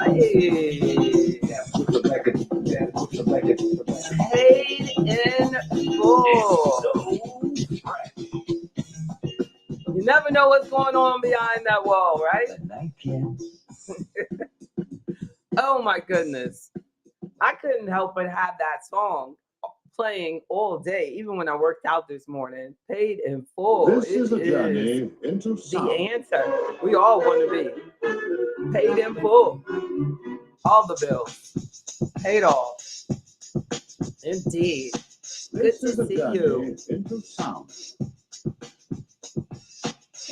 Hey, paid in full. You never know what's going on behind that wall, right? Oh my goodness. I couldn't help but have that song playing all day, even when I worked out this morning. Paid in full. This It is a is journey into the sound. answer. We all want to be paid in full. All the bills paid off. Indeed. Good This to is a see you. journey into sound.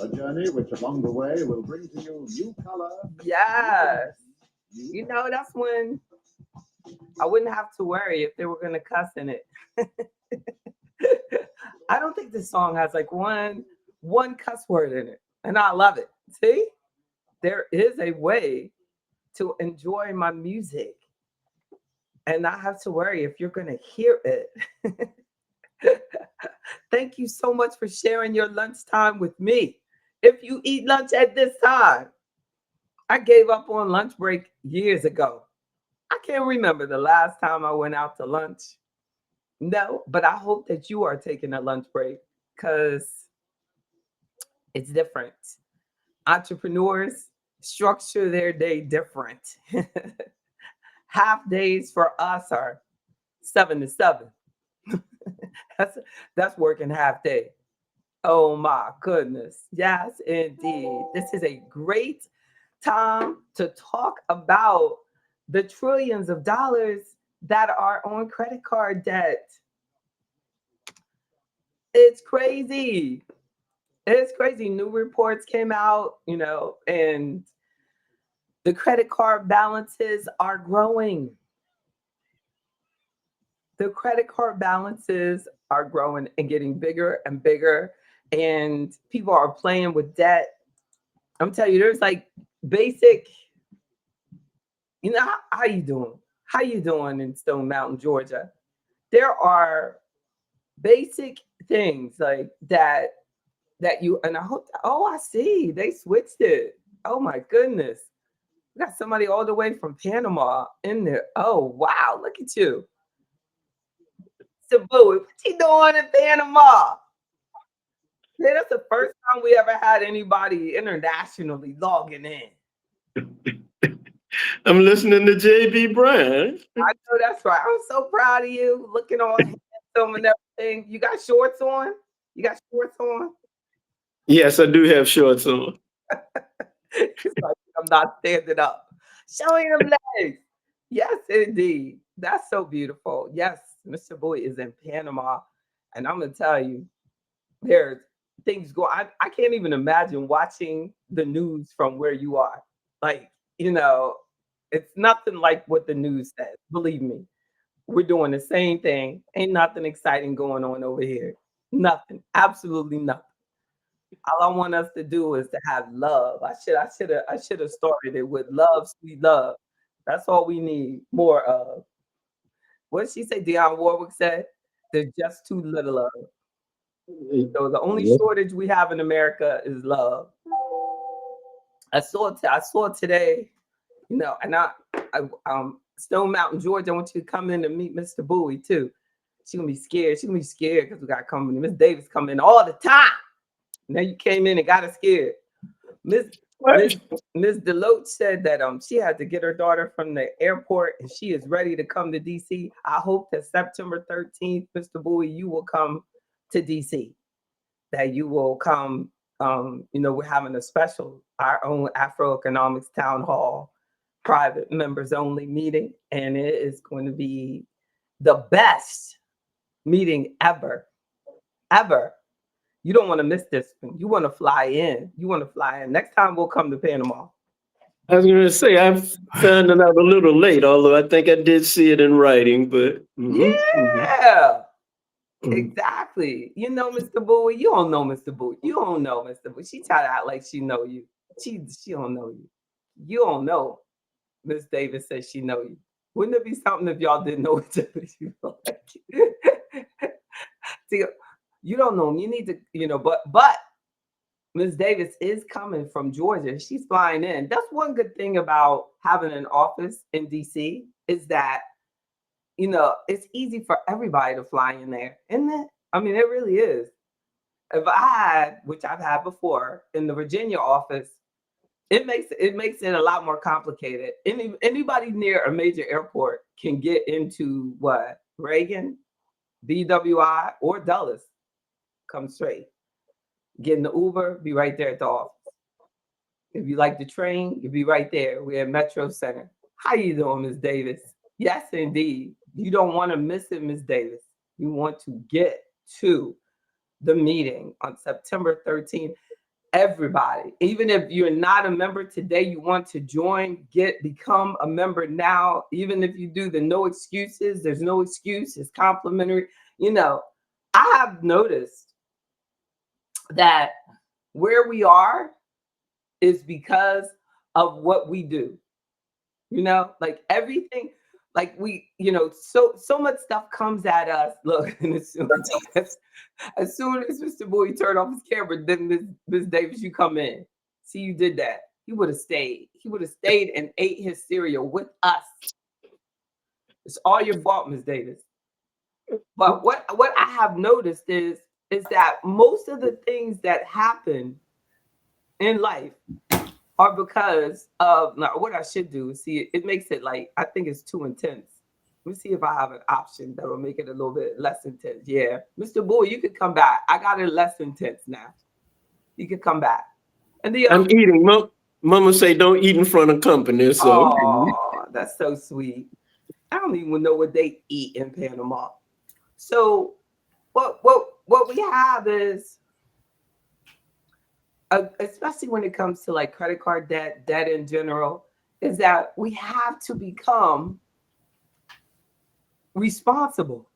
A journey which along the way will bring to you new color. Yes. You know, that's when I wouldn't have to worry if they were going to cuss in it. I don't think this song has like one cuss word in it, and I love it. See, there is a way to enjoy my music and not have to worry if you're going to hear it. Thank you so much for sharing your lunchtime with me. If you eat lunch at this time, I gave up on lunch break years ago. I can't remember the last time I went out to lunch. No, but I hope that you are taking a lunch break because it's different. Entrepreneurs structure their day different. Half days for us are 7 to 7. That's that's working half day. Oh my goodness. Yes, indeed. This is a great time to talk about the trillions of dollars that are on credit card debt. It's crazy. It's crazy. New reports came out, and the credit card balances are growing. The credit card balances are growing and getting bigger and bigger, and people are playing with debt. I'm telling you, there's like basic, how you doing? How you doing in Stone Mountain, Georgia? There are basic things like that you and I hope oh, I see. They switched it. Oh my goodness. We got somebody all the way from Panama in there. Oh wow, look at you. Cebu, what you doing in Panama? Yeah, that's the first time we ever had anybody internationally logging in. I'm listening to JB Bryan. I know that's right. I'm so proud of you. Looking all handsome and everything. You got shorts on? You got shorts on? Yes, I do have shorts on. It's like I'm not standing up. Showing them legs. Yes, indeed. That's so beautiful. Yes, Mr. Boy is in Panama. And I'm gonna tell you, there's things go. I can't even imagine watching the news from where you are. Like, you know, it's nothing like what the news says. Believe me. We're doing the same thing. Ain't nothing exciting going on over here. Nothing. Absolutely nothing. All I want us to do is to have love. I should have started it with love, sweet love. That's all we need more of. What did she say? Dionne Warwick said, "There's just too little of." So the only Yep. shortage we have in America is love. I saw today, and Stone Mountain, Georgia. I want you to come in and meet Mr. Bowie too. She gonna be scared. She gonna be scared because we got company. Miss Davis come in all the time. Now you came in and got her scared. Miss What? Miss Miss Deloach said that she had to get her daughter from the airport and she is ready to come to DC. I hope that September 13th, Mr. Bowie, you will come to DC. That you will come. We're having a special, our own Afro Economics Town Hall, private members only meeting, and it is going to be the best meeting ever, ever. You don't want to miss this one. You want to fly in. You want to fly in. Next time we'll come to Panama. I was going to say, I found it out a little late, although I think I did see it in writing, but Yeah, mhm. exactly. You know, Mr. Bowie. You don't know Mr. Bowie. You don't know Mr. Bowie. She try to act like she know you. She don't know you. You don't know. Miss Davis says she know you. Wouldn't it be something if y'all didn't know each other? See, you don't know him. You need to, but Ms. Davis is coming from Georgia. She's flying in. That's one good thing about having an office in DC is that, it's easy for everybody to fly in there, isn't it? I mean, it really is. If I had, which I've had before, in the Virginia office, it makes it a lot more complicated. Anybody near a major airport can get into what? Reagan, BWI, or Dulles. Come straight. Get in the Uber, be right there at the office. If you like the train, you'll be right there. We're at Metro Center. How you doing, Ms. Davis? Yes, indeed. You don't want to miss it, Ms. Davis. You want to get to the meeting on September 13th. Everybody, even if you're not a member today, you want to join, become a member now. Even if you do the no excuses, there's no excuse, it's complimentary. I have noticed that where we are is because of what we do. Like everything, like so much stuff comes at us. Look, and as soon as Mr. Bowie turned off his camera, then Ms. Davis, you come in. See, you did that. He would have stayed. He would have stayed and ate his cereal with us. It's all your fault, Ms. Davis. But what I have noticed is that most of the things that happen in life are because of, now what I should do is see it makes it like, I think it's too intense. Let me see if I have an option that will make it a little bit less intense. Yeah, Mr. Bowie, you could come back. I got it less intense now. You could come back. And I'm eating. Mama say don't eat in front of company. So oh, that's so sweet. I don't even know what they eat in Panama. So what we have is, especially when it comes to like credit card debt in general, is that we have to become responsible.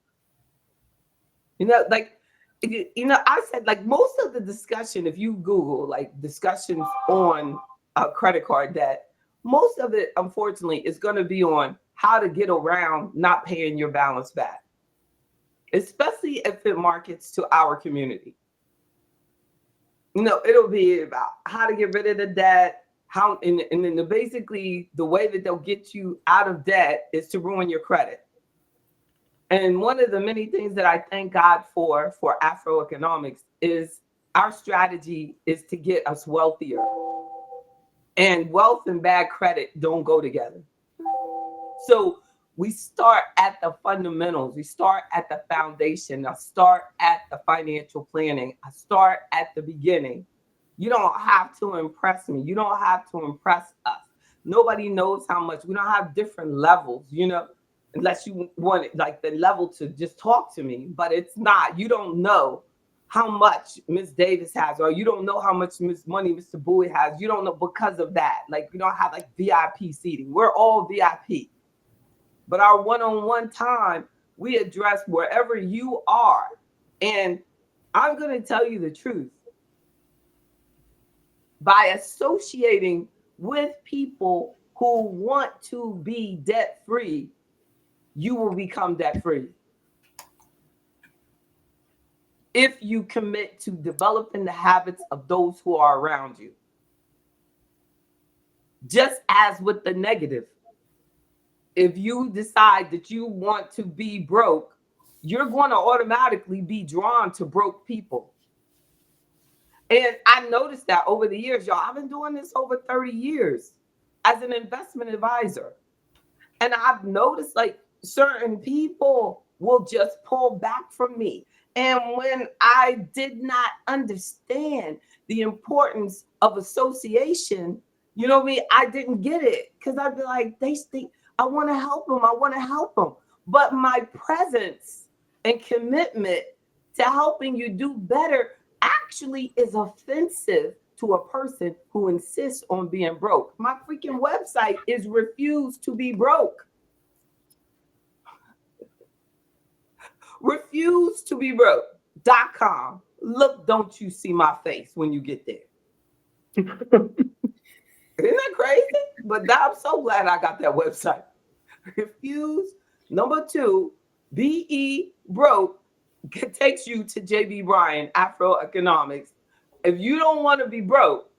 I said, like, most of the discussion, if you Google like discussions on credit card debt, most of it, unfortunately, is going to be on how to get around not paying your balance back, especially if it markets to our community. It'll be about how to get rid of the debt, and then basically the way that they'll get you out of debt is to ruin your credit. And one of the many things that I thank God for Afroeconomics is our strategy is to get us wealthier. And wealth and bad credit don't go together. So we start at the fundamentals. We start at the foundation. I start at the financial planning. I start at the beginning. You don't have to impress me. You don't have to impress us. Nobody knows how much. We don't have different levels, unless you want it, like the level to just talk to me. But it's not. You don't know how much Ms. Davis has, or you don't know how much money Mr. Bowie has. You don't know because of that. Like, we don't have like VIP seating. We're all VIP. But our one-on-one time, we address wherever you are. And I'm going to tell you the truth. By associating with people who want to be debt-free, you will become debt-free. If you commit to developing the habits of those who are around you. Just as with the negative. If you decide that you want to be broke, you're going to automatically be drawn to broke people. And I noticed that over the years, y'all. I've been doing this over 30 years as an investment advisor. And I've noticed like certain people will just pull back from me. And when I did not understand the importance of association, I didn't get it. Because I'd be like, they think, I want to help them. I want to help them. But my presence and commitment to helping you do better actually is offensive to a person who insists on being broke. My freaking website is refuse to be broke. Refuse to be broke.com. Look, don't you see my face when you get there? Isn't that crazy? But I'm so glad I got that website. Refuse, number 2, BE broke takes you to JB Bryan, Afroeconomics. if you don't want to be broke,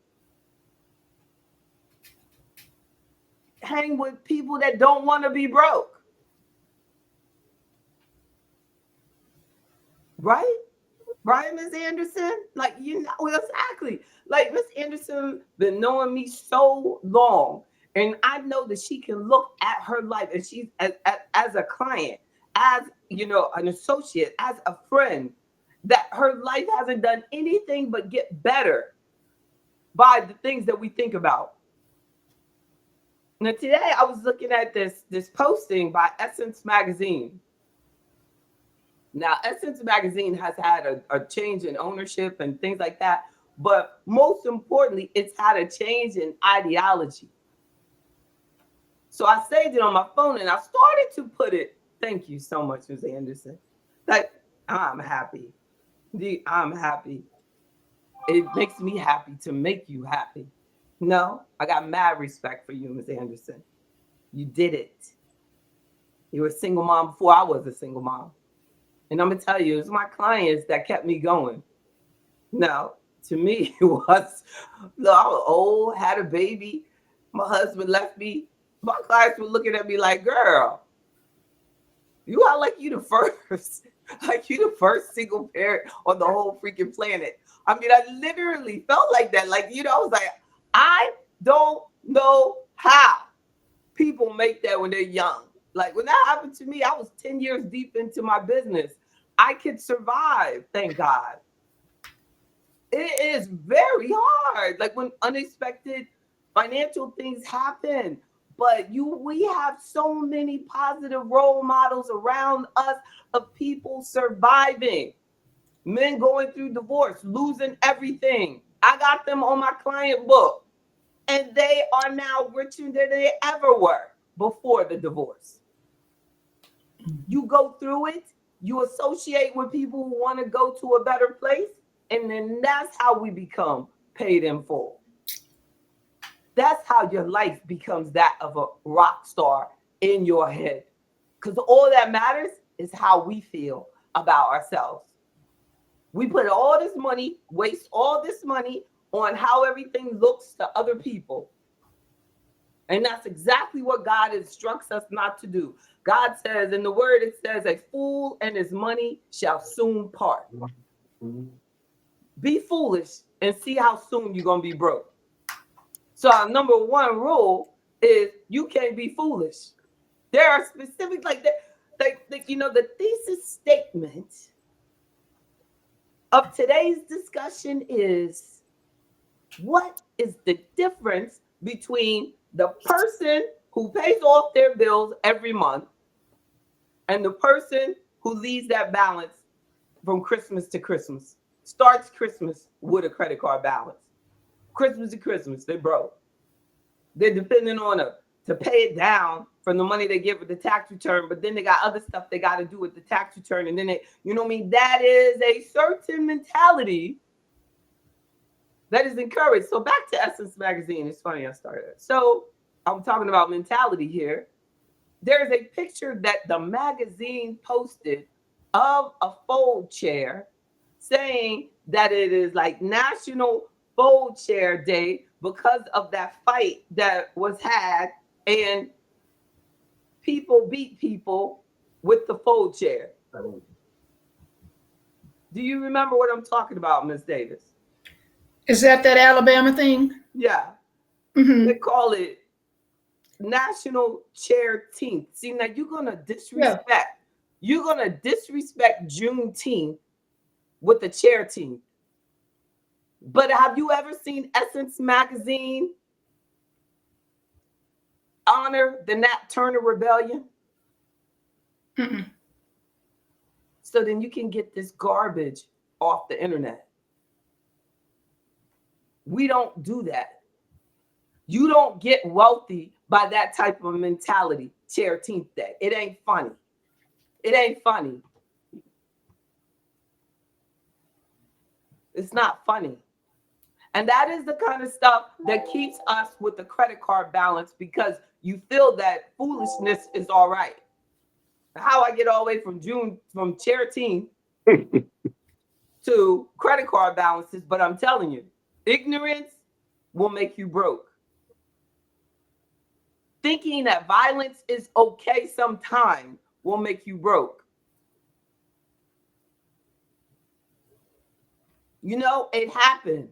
hang with people that don't want to be broke. Right? Right, Miss Anderson? Like, you know, exactly. Like, Miss Anderson been knowing me so long, and I know that she can look at her life, and she's as a client, as, you know, an associate, as a friend, that her life hasn't done anything but get better by the things that we think about. Now, today I was looking at this posting by Essence Magazine. Now, Essence Magazine has had a change in ownership and things like that. But most importantly, it's had a change in ideology. So I saved it on my phone and I started to put it. Thank you so much, Ms. Anderson. Like, I'm happy. I'm happy. It makes me happy to make you happy. No, I got mad respect for you, Ms. Anderson. You did it. You were a single mom before I was a single mom. And I'm going to tell you, it's my clients that kept me going. Now, to me, it was, look, I was old, had a baby. My husband left me. My clients were looking at me like, girl, you are like you the first, like you the first single parent on the whole freaking planet. I mean, I literally felt like that. Like, you know, I was like, I don't know how people make that when they're young. Like when that happened to me, I was 10 years deep into my business. I could survive, thank God. It is very hard, like when unexpected financial things happen. But we have so many positive role models around us of people surviving. Men going through divorce, losing everything. I got them on my client book, and they are now richer than they ever were before the divorce. You go through it, you associate with people who want to go to a better place, and then that's how we become paid in full. That's how your life becomes that of a rock star in your head. Because all that matters is how we feel about ourselves. We put all this money, waste all this money on how everything looks to other people. And that's exactly what God instructs us not to do. God says in the word, it says, a fool and his money shall soon part. Be foolish and see how soon you're going to be broke. So our number one rule is you can't be foolish. There are specific, like you know, the thesis statement of today's discussion is, what is the difference between the person who pays off their bills every month and the person who leaves that balance from Christmas to Christmas? Starts Christmas with a credit card balance. Christmas to Christmas, they broke. They're depending on to pay it down from the money they get with the tax return, but then they got other stuff they got to do with the tax return. And then they, you know what I mean? That is a certain mentality that is encouraged. So back to Essence Magazine. It's funny I started. So I'm talking about mentality here. There's a picture that the magazine posted of a fold chair saying that it is like National Fold Chair Day because of that fight that was had and people beat people with the fold chair. Do you remember what I'm talking about, Ms. Davis? Is that Alabama thing? Yeah. Mm-hmm. They call it National Chairteenth. See, now you're going to disrespect. Yeah. You're going to disrespect Juneteenth with the Chairteenth. But have you ever seen Essence Magazine honor the Nat Turner Rebellion? Mm-mm. So then you can get this garbage off the internet. We don't do that. You don't get wealthy by that type of mentality. Chairteenth Day. It ain't funny. It ain't funny. It's not funny. And that is the kind of stuff that keeps us with the credit card balance, because you feel that foolishness is all right. How I get all the way from Chairteenth to credit card balances, but I'm telling you, ignorance will make you broke. Thinking that violence is okay sometime will make you broke. You know, it happened.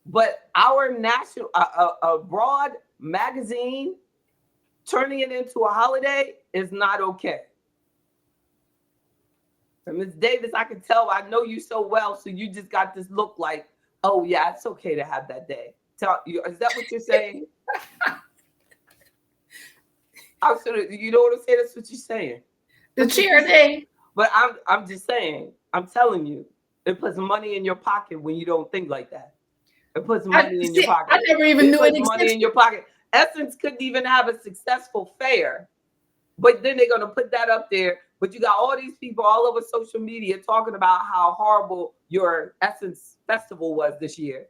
But our national, abroad magazine turning it into a holiday is not okay. And Ms. Davis, I can tell, I know you so well, so you just got this look like, oh yeah, it's okay to have that day. Tell you, is that what you're saying? I'm sort of, you know what I'm saying? That's what you're saying. The chair day. But I'm just saying, I'm telling you, it puts money in your pocket when you don't think like that. It puts money in your pocket. I never even knew it puts money existed. in your pocket. Essence couldn't even have a successful fair, but then they're gonna put that up there. But you got all these people all over social media talking about how horrible your Essence festival was this year.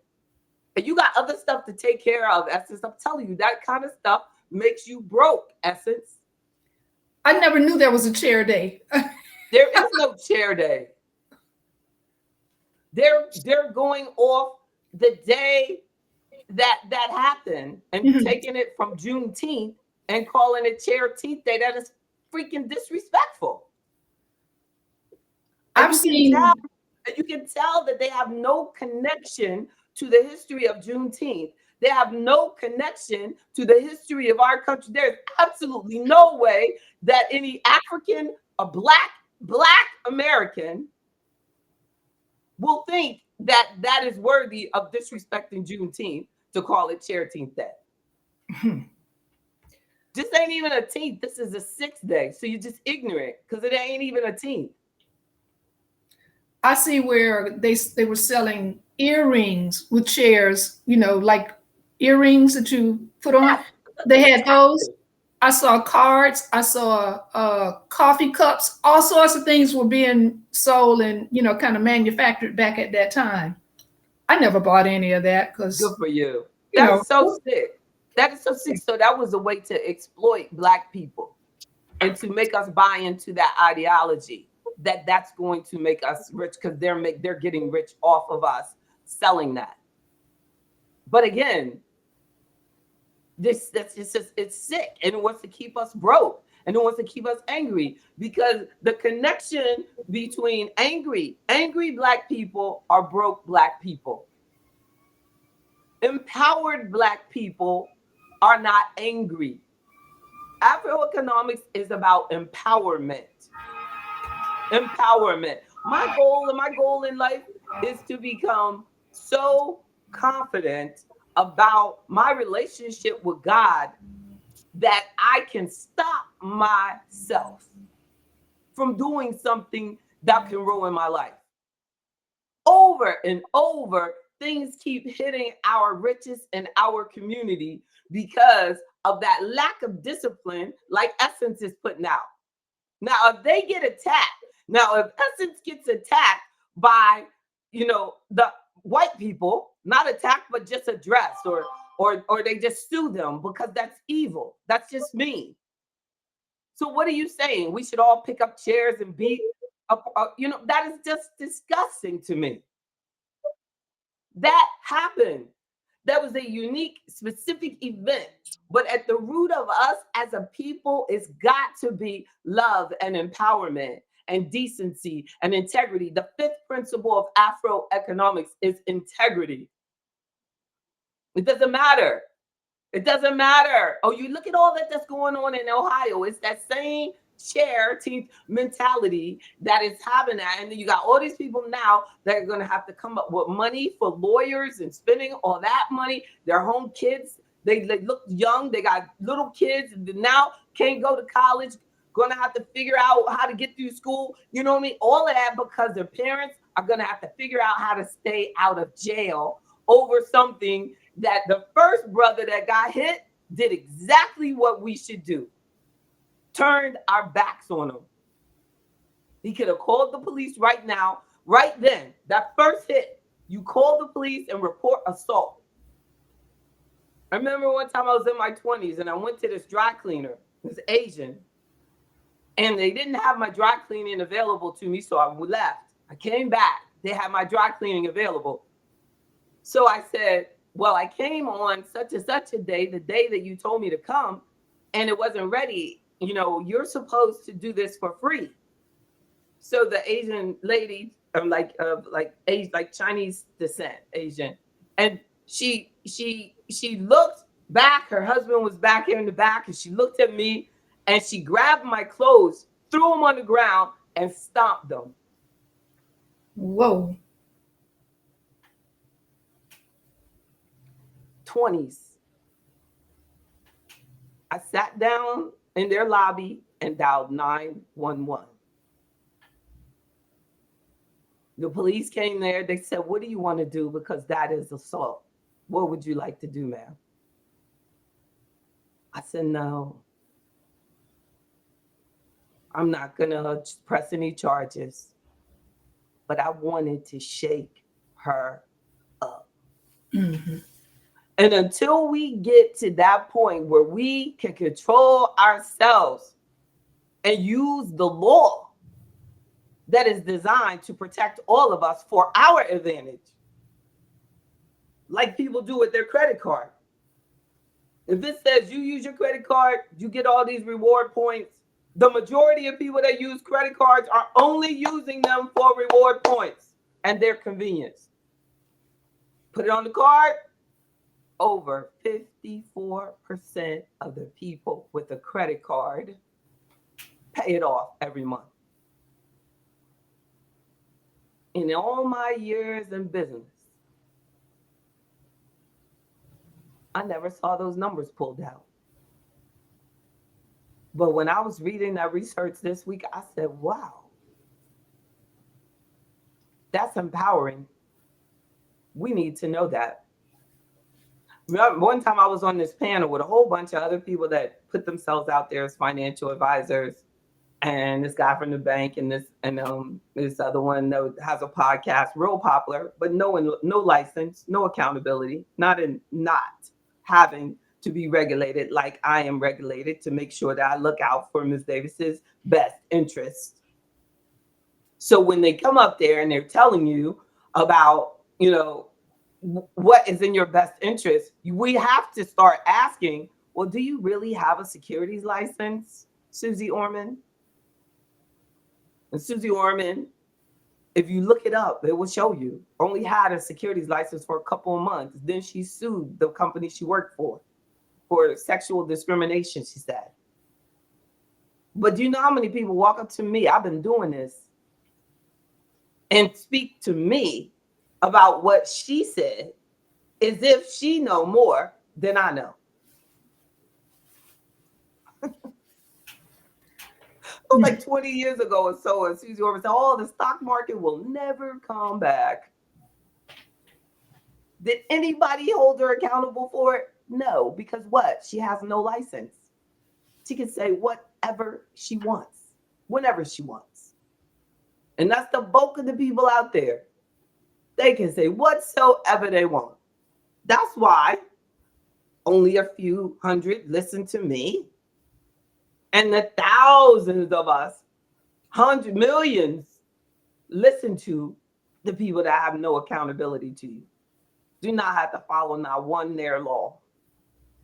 And you got other stuff to take care of, Essence. I'm telling you, that kind of stuff makes you broke, Essence. I never knew there was a chair day. There is no chair day. They're going off the day that happened and taking it from Juneteenth and calling it Chairteenth Day. That is freaking disrespectful. I've seen. You can tell that they have no connection to the history of Juneteenth. They have no connection to the history of our country. There's absolutely no way that any African, a black American will think that that is worthy of disrespecting Juneteenth to call it Chairteenth Day. This ain't even a teenth. This is a 6th day. So you're just ignorant because it ain't even a teenth. I see where they were selling earrings with chairs, you know, like earrings that you put on. They had those. I saw cards. I saw coffee cups. All sorts of things were being sold and, you know, kind of manufactured back at that time. I never bought any of that because. Good for you. That's so sick. That is so sick. So that was a way to exploit Black people and to make us buy into that ideology that that's going to make us rich because they're getting rich off of us selling that. But again, it's sick and it wants to keep us broke and it wants to keep us angry because the connection between angry Black people are broke Black people. Empowered Black people are not angry. Afroeconomics is about empowerment. Empowerment. My goal in life is to become so confident about my relationship with God that I can stop myself from doing something that can ruin my life. Over and over, things keep hitting our riches and our community because of that lack of discipline, like Essence is putting out. Now, if they get attacked, if Essence gets attacked by, you know, the white people, not attacked, but just addressed, or they just sue them because that's evil. That's just mean. So what are you saying? We should all pick up chairs and beat up, you know, that is just disgusting to me. That happened. That was a unique, specific event. But at the root of us as a people, it's got to be love and empowerment and decency and integrity. The 5th principle of Afroeconomics is integrity. It doesn't matter. It doesn't matter. Oh, you look at all that's going on in Ohio. It's that same Chairteenth mentality that is having that. And then you got all these people now that are going to have to come up with money for lawyers and spending all that money. Their home kids, they look young. They got little kids and now can't go to college, going to have to figure out how to get through school. You know what I mean? All of that because their parents are going to have to figure out how to stay out of jail over something that the first brother that got hit did exactly what we should do. Turned our backs on him. He could have called the police right now, right then. That first hit, you call the police and report assault. I remember one time I was in my 20s and I went to this dry cleaner, this Asian. And they didn't have my dry cleaning available to me, so I left. I came back. They had my dry cleaning available. So I said, well, I came on such and such a day, the day that you told me to come, and it wasn't ready. You know, you're supposed to do this for free. So the Asian lady, like Chinese descent, Asian, and she looked back. Her husband was back here in the back, and she looked at me, and she grabbed my clothes, threw them on the ground, and stomped them. Whoa. 20s. I sat down in their lobby and dialed 911. The police came there. They said, what do you want to do? Because that is assault. What would you like to do, ma'am? I said, no. I'm not going to press any charges. But I wanted to shake her up. Mm-hmm. And until we get to that point where we can control ourselves and use the law that is designed to protect all of us for our advantage, like people do with their credit card. If it says you use your credit card, you get all these reward points. The majority of people that use credit cards are only using them for reward points and their convenience. Put it on the card. Over 54% of the people with a credit card pay it off every month. In all my years in business, I never saw those numbers pulled out. But when I was reading that research this week, I said, wow, that's empowering. We need to know that. One time I was on this panel with a whole bunch of other people that put themselves out there as financial advisors, and this guy from the bank and this other one that has a podcast, real popular, but no license, no accountability, not having to be regulated like I am regulated to make sure that I look out for Ms. Davis's best interest. So when they come up there and they're telling you about, what is in your best interest, we have to start asking, well, do you really have a securities license, Susie Orman? And Susie Orman, if you look it up, it will show you, only had a securities license for a couple of months. Then she sued the company she worked for sexual discrimination, she said. But do you know how many people walk up to me? I've been doing this, and speak to me about what she said as if she know more than I know. Like 20 years ago or so, and Susie Orman said, oh, the stock market will never come back. Did anybody hold her accountable for it? No, because what? She has no license. She can say whatever she wants, whenever she wants. And that's the bulk of the people out there. They can say whatsoever they want. That's why only a few hundred listen to me. And the thousands of us, hundred millions, listen to the people that have no accountability to you. Do not have to follow not one their law.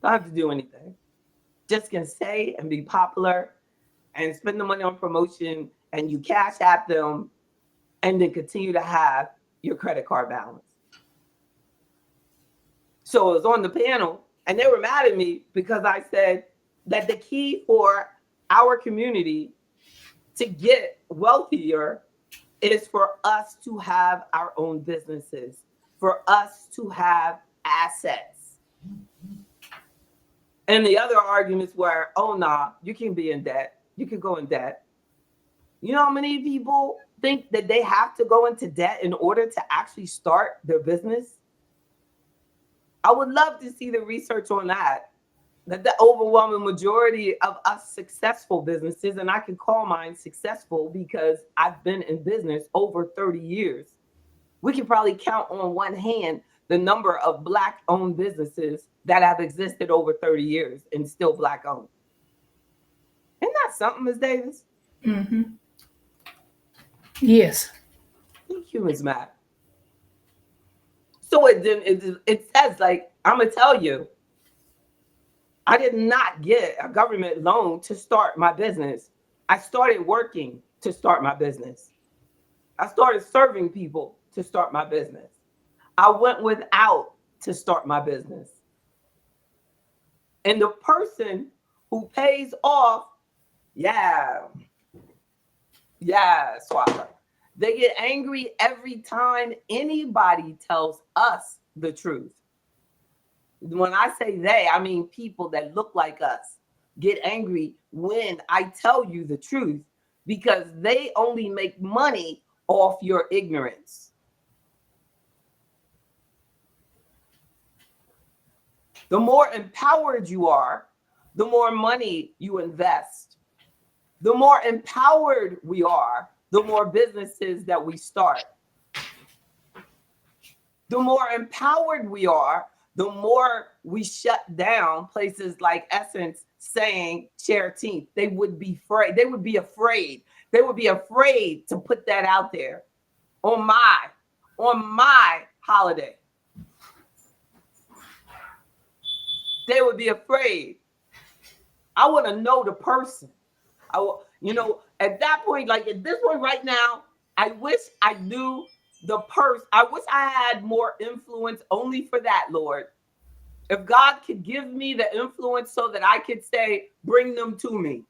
Don't have to do anything. Just can say and be popular and spend the money on promotion, and you cash at them and then continue to have your credit card balance. So I was on the panel and they were mad at me because I said that the key for our community to get wealthier is for us to have our own businesses, for us to have assets. And the other arguments were, oh, nah, you can be in debt. You can go in debt. You know how many people think that they have to go into debt in order to actually start their business? I would love to see the research on that the overwhelming majority of us successful businesses, and I can call mine successful because I've been in business over 30 years. We can probably count on one hand the number of Black-owned businesses that have existed over 30 years and still Black-owned. Isn't that something, Ms. Davis? Mm-hmm. Yes. Thank you, Ms. Matt. So it says, like, I'm gonna tell you, I did not get a government loan to start my business. I started working to start my business. I started serving people to start my business. I went without to start my business. And the person who pays off, yeah, yeah, Swapper. They get angry every time anybody tells us the truth. When I say they, I mean people that look like us get angry when I tell you the truth because they only make money off your ignorance. The more empowered you are, the more money you invest. The more empowered we are, the more businesses that we start. The more empowered we are, the more we shut down places like Essence saying Cherokee. They would be afraid. They would be afraid. They would be afraid to put that out there on my holiday. They would be afraid. I want to know the person. At that point, like at this point right now, I wish I knew the person. I wish I had more influence only for that, Lord. If God could give me the influence so that I could say, bring them to me.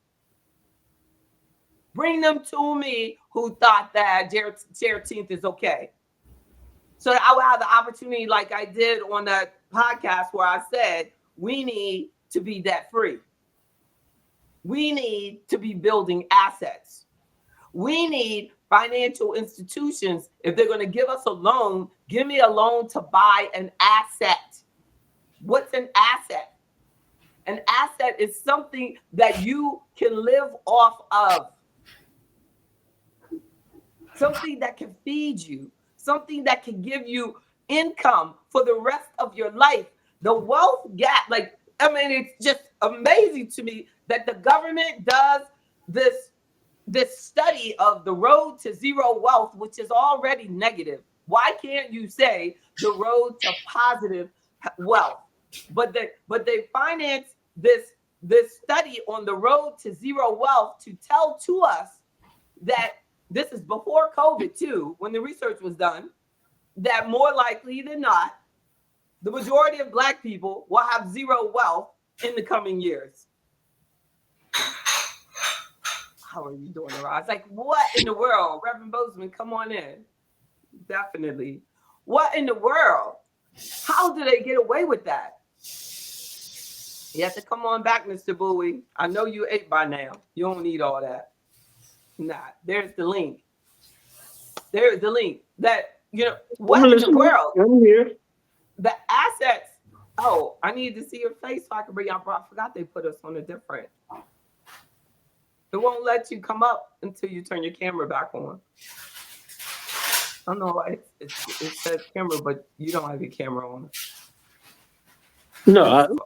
Bring them to me who thought that Juneteenth is okay. So that I would have the opportunity, like I did on that podcast where I said, we need to be debt free. We need to be building assets. We need financial institutions. If they're going to give us a loan, give me a loan to buy an asset. What's an asset? An asset is something that you can live off of. Something that can feed you. Something that can give you income for the rest of your life. The wealth gap, it's just amazing to me that the government does this study of the road to zero wealth, which is already negative. Why can't you say the road to positive wealth? But they finance this study on the road to zero wealth to tell to us that this is before COVID too, when the research was done, that more likely than not, the majority of Black people will have zero wealth in the coming years. How are you doing, Roz? Like, what in the world? Reverend Bozeman, come on in. Definitely. What in the world? How do they get away with that? You have to come on back, Mr. Bowie. I know you ate by now. You don't need all that. Nah, there's the link. There's the link. That, what in the world? I'm here. The assets. Oh, I need to see your face so I can bring you up. I forgot they put us on a different. It won't let you come up until you turn your camera back on. I don't know why it says camera, but you don't have your camera on. No.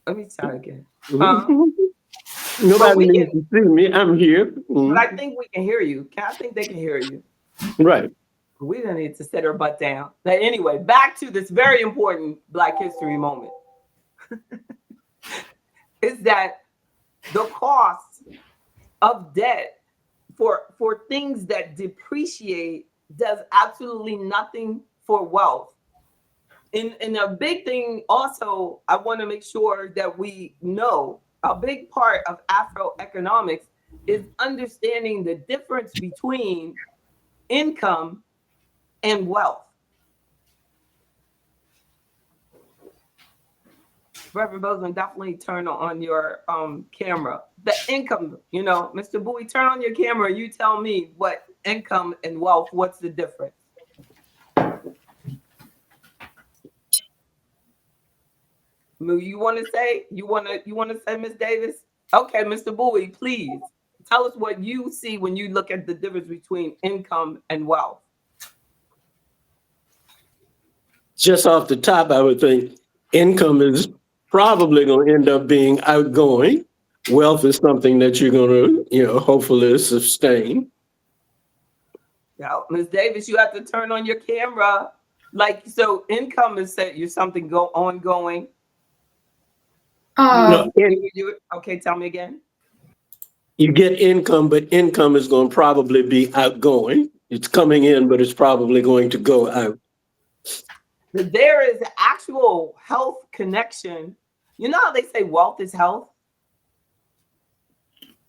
Let me try again. Nobody needs to see me. I'm here. But I think we can hear you. I think they can hear you. Right. We don't need to sit our butt down. But anyway, back to this very important Black History moment. Is that the cost of debt for things that depreciate does absolutely nothing for wealth. And a big thing also, I want to make sure that we know, a big part of Afroeconomics is understanding the difference between income and wealth. Reverend Bozeman, definitely turn on your camera. The income, Mr. Bowie, turn on your camera. You tell me what income and wealth, what's the difference? You want to say, Ms. Davis? Okay, Mr. Bowie, please tell us what you see when you look at the difference between income and wealth. Just off the top, I would think income is probably going to end up being outgoing, wealth is something that you're going to, hopefully sustain. Yeah, Ms. Davis, you have to turn on your camera. Like, so income is that you're something ongoing. Uh, Okay, tell me again. You get income, but income is going to probably be outgoing. It's coming in, but it's probably going to go out. There is actual health connection. You know how they say wealth is health?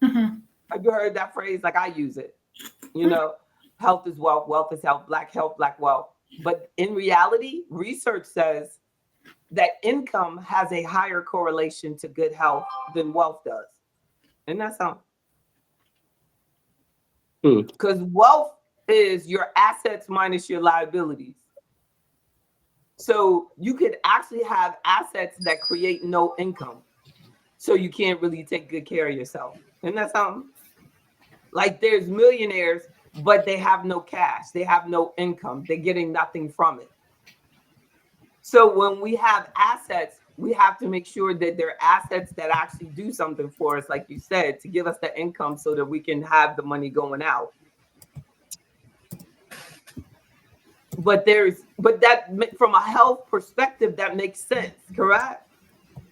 mhm. Have you heard that phrase? Like I use it. You know, health is wealth, wealth is health, black wealth. But in reality, research says that income has a higher correlation to good health than wealth does. And that's how. Because wealth is your assets minus your liabilities. So you could actually have assets that create no income. So you can't really take good care of yourself. And that's something. Like there's millionaires, but they have no cash. They have no income. They're getting nothing from it. So when we have assets, we have to make sure that they're assets that actually do something for us, like you said, to give us the income so that we can have the money going out. But that from a health perspective, that makes sense, correct?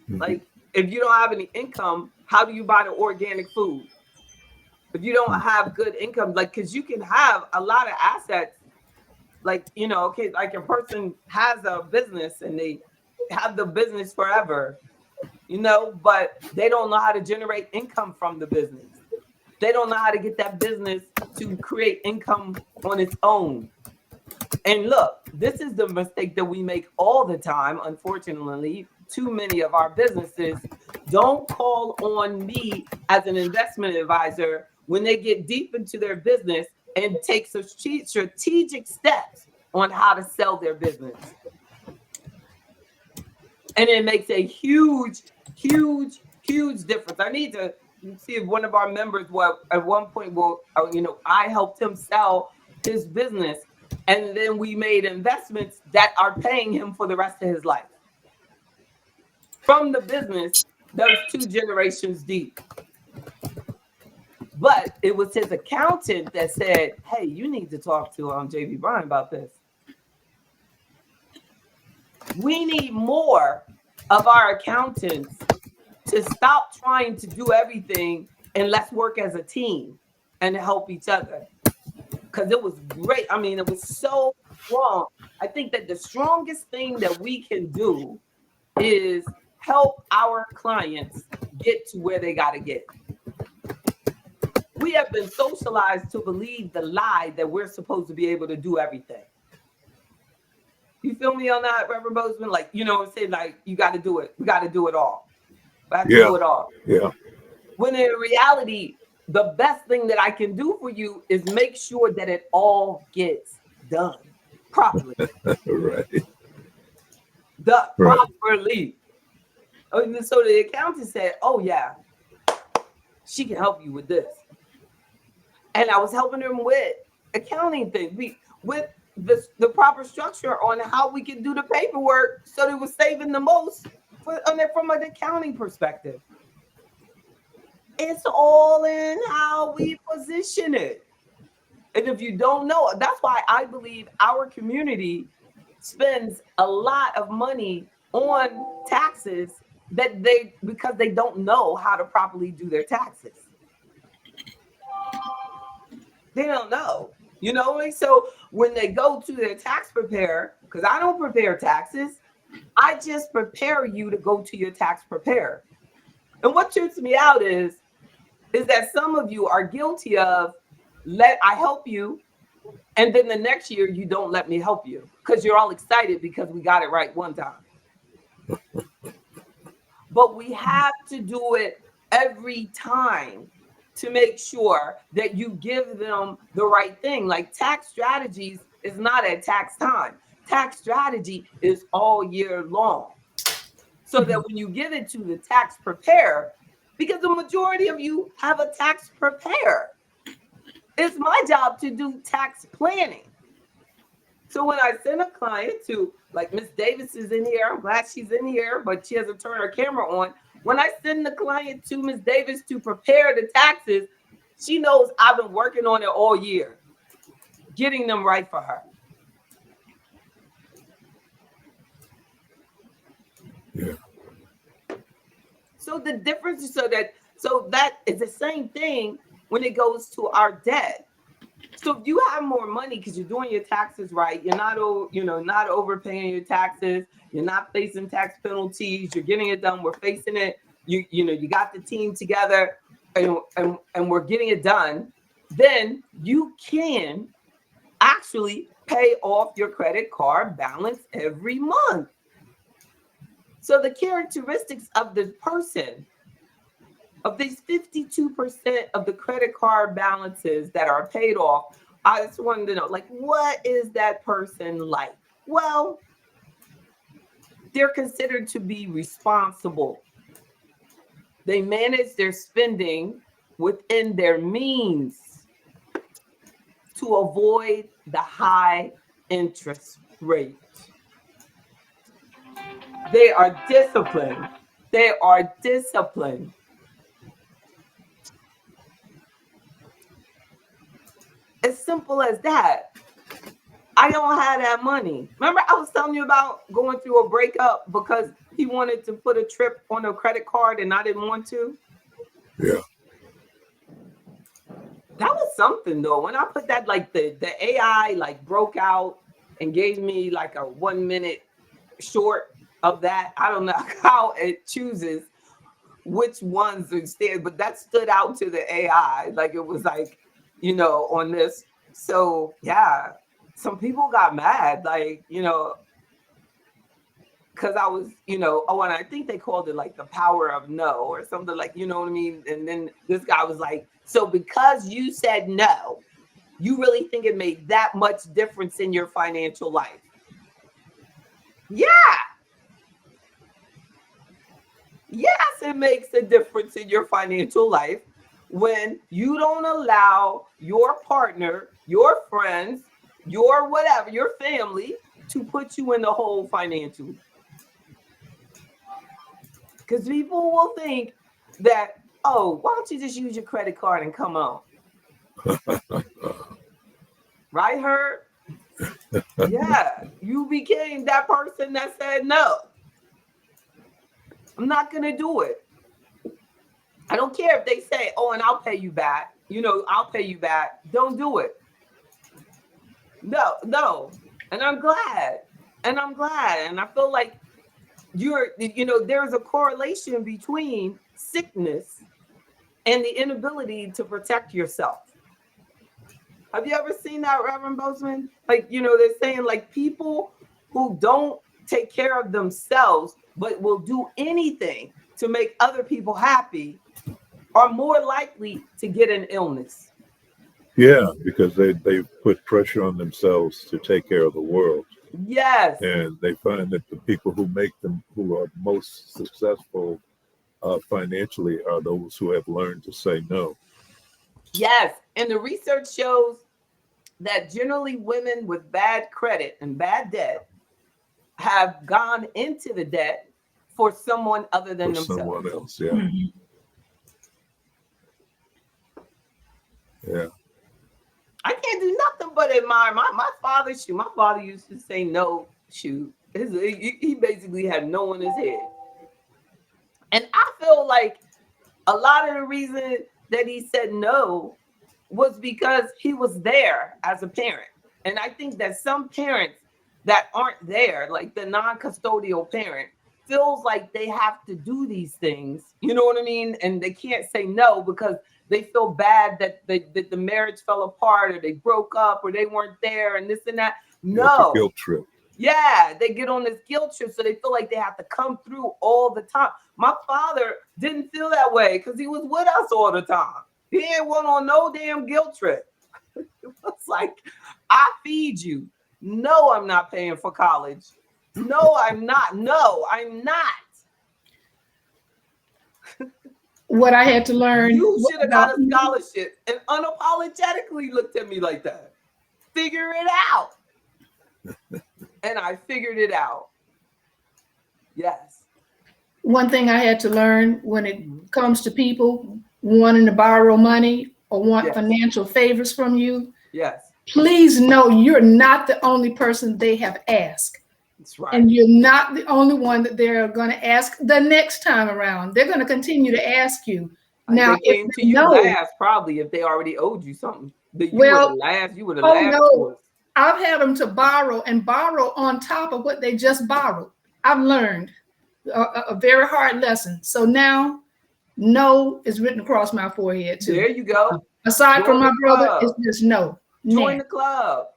Like if you don't have any income, how do you buy the organic food? If you don't have good income, like, because you can have a lot of assets, like, okay, like a person has a business and they have the business forever, but they don't know how to generate income from the business. They don't know how to get that business to create income on its own. And look, this is the mistake that we make all the time. Unfortunately, too many of our businesses don't call on me as an investment advisor when they get deep into their business and take some strategic steps on how to sell their business. And it makes a huge, huge, huge difference. I need to see if one of our members at one point I helped him sell his business. And then we made investments that are paying him for the rest of his life. From the business, that was 2 generations deep. But it was his accountant that said, hey, you need to talk to JV Bryan about this. We need more of our accountants to stop trying to do everything and let's work as a team and help each other. Because it was great. I mean, it was so strong. I think that the strongest thing that we can do is help our clients get to where they got to get. We have been socialized to believe the lie that we're supposed to be able to do everything. You feel me on that, Reverend Bozeman? Like, say like, you got to do it. We got to do it all. We have to do it all. Yeah. When in reality, the best thing that I can do for you is make sure that it all gets done properly. Right. Properly. So the accountant said, oh, yeah, she can help you with this. And I was helping him with accounting things, with the proper structure on how we can do the paperwork so that we're saving the most from an accounting perspective. It's all in how we position it. And if you don't know, that's why I believe our community spends a lot of money on taxes because they don't know how to properly do their taxes. They don't know, So when they go to their tax preparer, because I don't prepare taxes, I just prepare you to go to your tax preparer. And what trips me out is that some of you are guilty of I help you, and then the next year you don't let me help you because you're all excited because we got it right one time. But we have to do it every time to make sure that you give them the right thing. Like tax strategies is not at tax time. Tax strategy is all year long. So that when you give it to the tax preparer, because the majority of you have a tax preparer, it's my job to do tax planning. So when I send a client to, like Miss Davis is in here, I'm glad she's in here, but she hasn't turned her camera on. When I send the client to Ms. Davis to prepare the taxes, she knows I've been working on it all year, getting them right for her. Yeah. So the difference is so that is the same thing when it goes to our debt. So if you have more money because you're doing your taxes right, you're not not overpaying your taxes, you're not facing tax penalties, you're getting it done, we're facing it, you got the team together and we're getting it done, then you can actually pay off your credit card balance every month. So the characteristics of the person, of these 52% of the credit card balances that are paid off, I just wanted to know, like, what is that person like? Well, they're considered to be responsible. They manage their spending within their means to avoid the high interest rate. They are disciplined. They are disciplined. As simple as that. I don't have that money. Remember, I was telling you about going through a breakup because he wanted to put a trip on a credit card and I didn't want to? Yeah. That was something though. When I put that, like the AI like broke out and gave me like a 1 minute short of that. I don't know how it chooses which ones instead, but that stood out to the AI. Like it was like, on this. So yeah, some people got mad, like, because I was, and I think they called it like the power of no or something like, you know what I mean? And then this guy was like, so because you said no, you really think it made that much difference in your financial life? Yeah. Yes, it makes a difference in your financial life when you don't allow your partner, your friends, your whatever, your family to put you in the hole financially. Because people will think that, oh, why don't you just use your credit card and come on? Right, Herb? Yeah, you became that person that said, no, I'm not going to do it. I don't care if they say, oh, and I'll pay you back. I'll pay you back. Don't do it. No. And I'm glad. And I feel like there's a correlation between sickness and the inability to protect yourself. Have you ever seen that, Reverend Bozeman? Like, they're saying like people who don't take care of themselves, but will do anything to make other people happy are more likely to get an illness. Yeah, because they put pressure on themselves to take care of the world. Yes. And they find that the people who are most successful financially are those who have learned to say no. Yes. And the research shows that generally women with bad credit and bad debt have gone into the debt for someone other than themselves. Someone else, yeah. Mhm. Yeah. I can't do nothing but admire my father. Shoot, my father used to say no. Shoot, he basically had no in his head, and I feel like a lot of the reason that he said no was because he was there as a parent, and I think that some parents that aren't there, like the non-custodial parent, feels like they have to do these things. You know what I mean? And they can't say no because they feel bad that the marriage fell apart or they broke up or they weren't there and this and that. No. It's a guilt trip. Yeah, they get on this guilt trip, so they feel like they have to come through all the time. My father didn't feel that way because he was with us all the time. He ain't went on no damn guilt trip. It was like, I feed you. No, I'm not paying for college. No, I'm not. No, I'm not. What I had to learn. You should have got a scholarship and unapologetically looked at me like that. Figure it out. And I figured it out. Yes. one thing I had to learn when it comes to people wanting to borrow money or want Yes. financial favors from you, Yes, please know you're not the only person they have asked. that's right. And you're not the only one that they're going to ask the next time around. They're going to continue to ask you. Now, They if came to they you know, last, probably, if they already owed you something. That you Well, were the last. You were the oh last no, choice. I've had them to borrow and borrow on top of what they just borrowed. I've learned a very hard lesson. So now, no is written across my forehead too. There you go. Aside from Join my the brother, club. it's just no. Join Nah. the club.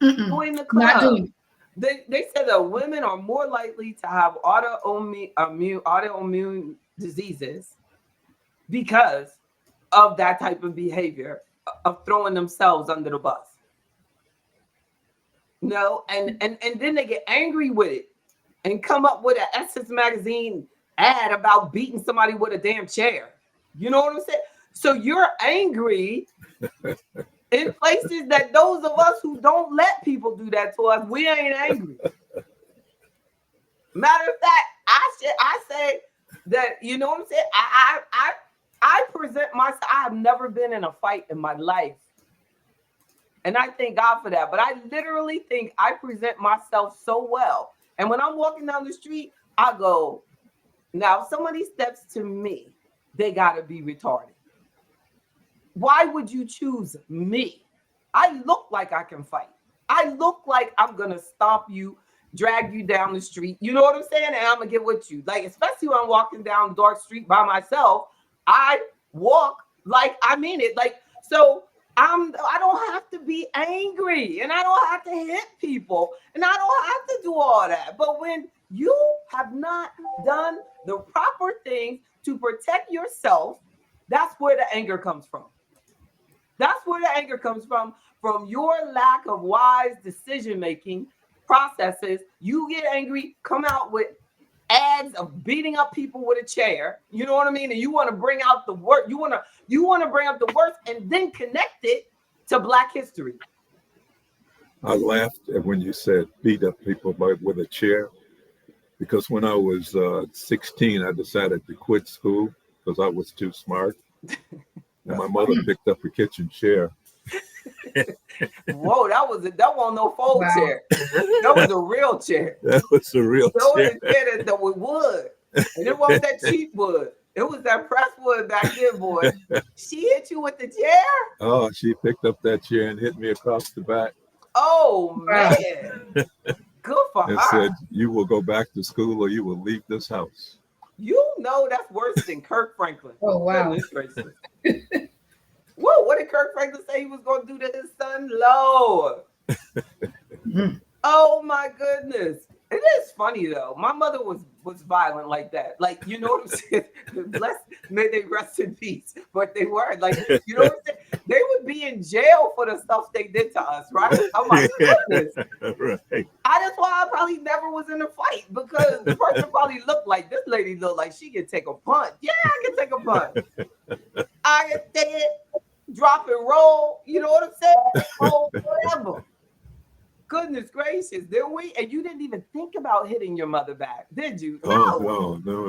Mm-mm. Join the Not club. doing it. They said that women are more likely to have autoimmune diseases because of that type of behavior of throwing themselves under the bus. No, and then they get angry with it and come up with an Essence magazine ad about beating somebody with a damn chair. You know what I'm saying? So you're angry in places that those of us who don't let people do that to us, we ain't angry. Matter of fact, I say that, you know what I'm saying? I present myself. I have never been in a fight in my life. And I thank God for that. But I literally think I present myself so well. And when I'm walking down the street, I go, now if somebody steps to me, they gotta be retarded. Why would you choose me? I look like I can fight. I look like I'm gonna stomp you, drag you down the street. You know what I'm saying? And I'm gonna get with you. Like, especially when I'm walking down dark street by myself, I walk like I mean it. Like, so I don't have to be angry and I don't have to hit people and I don't have to do all that. But when you have not done the proper things to protect yourself, that's where the anger comes from. That's where the anger comes from your lack of wise decision-making processes. You get angry, come out with ads of beating up people with a chair. You know what I mean? And you want to bring out the worst. You want to bring out the worst and then connect it to Black history. I laughed at when you said beat up people with a chair, because when I was 16, I decided to quit school because I was too smart. And my mother picked up a kitchen chair. Whoa, that wasn't no fold chair. That was a real chair. That was a real That was chair. a chair that was wood. And it wasn't that cheap wood. It was that pressed wood back then, boy. She hit you with the chair? Oh, she picked up that chair and hit me across the back Oh, man. Good for and her. said, "You will go back to school or you will leave this house." You know that's worse than Kirk Franklin. Oh, wow. Goodness gracious. Whoa, what did Kirk Franklin say he was going to do to his son? Lord. Oh, my goodness. It is funny, though. My mother was violent like that. Like, you know what I'm saying? Bless, may they rest in peace. But they were. Like, you know what I'm saying? They would be in jail for the stuff they did to us, right? Oh, my goodness. Right. That's why I probably never was in a fight, because the person probably looked like, this lady looked like she could take a punch. Yeah, I can take a punch. I can take it, drop and roll. You know what I'm saying? Oh, whatever. Goodness gracious, did we? And you didn't even think about hitting your mother back, did you? Oh, no.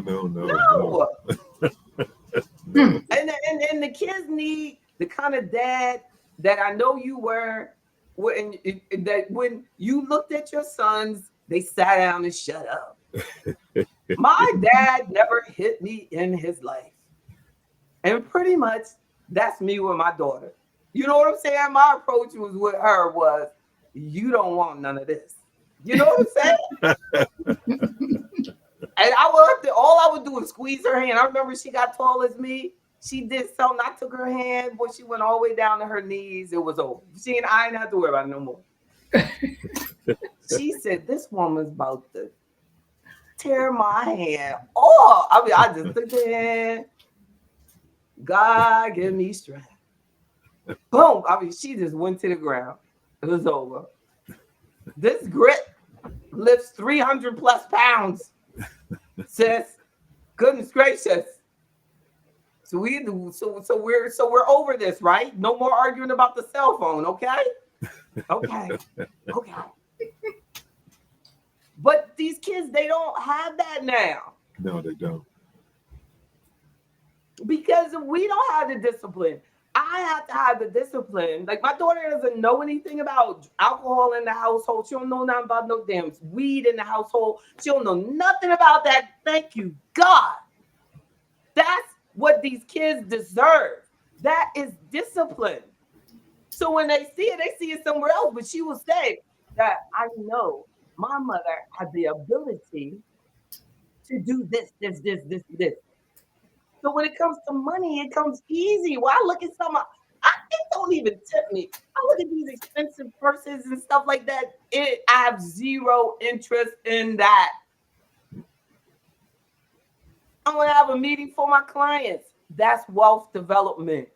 And the kids need the kind of dad that I know you were, that when you looked at your sons, they sat down and shut up. My dad never hit me in his life. And pretty much that's me with my daughter. You know what I'm saying? My approach was with her was, you don't want none of this. You know what I'm saying? And all I would do was squeeze her hand. I remember she got tall as me. She did something. I took her hand, but she went all the way down to her knees. It was over. I ain't have to worry about it no more. She said, this woman's about to tear my hand off. I mean, I just took the hand. God give me strength. Boom. I mean, she just went to the ground. It was over. This grit lifts 300 plus pounds. Sis, goodness gracious. So we're over this, right? No more arguing about the cell phone, okay? Okay. But these kids, they don't have that now. No, they don't. Because we don't have the discipline. I have to have the discipline. Like my daughter doesn't know anything about alcohol in the household. She don't know nothing about no damn weed in the household. She don't know nothing about that. Thank you, God. That's what these kids deserve. That is discipline. So when they see it somewhere else. But she will say that I know my mother had the ability to do this. So when it comes to money, it comes easy. Well, I look at it don't even tip me. I look at these expensive purses and stuff like that. I have zero interest in that. I'm gonna have a meeting for my clients. That's wealth development.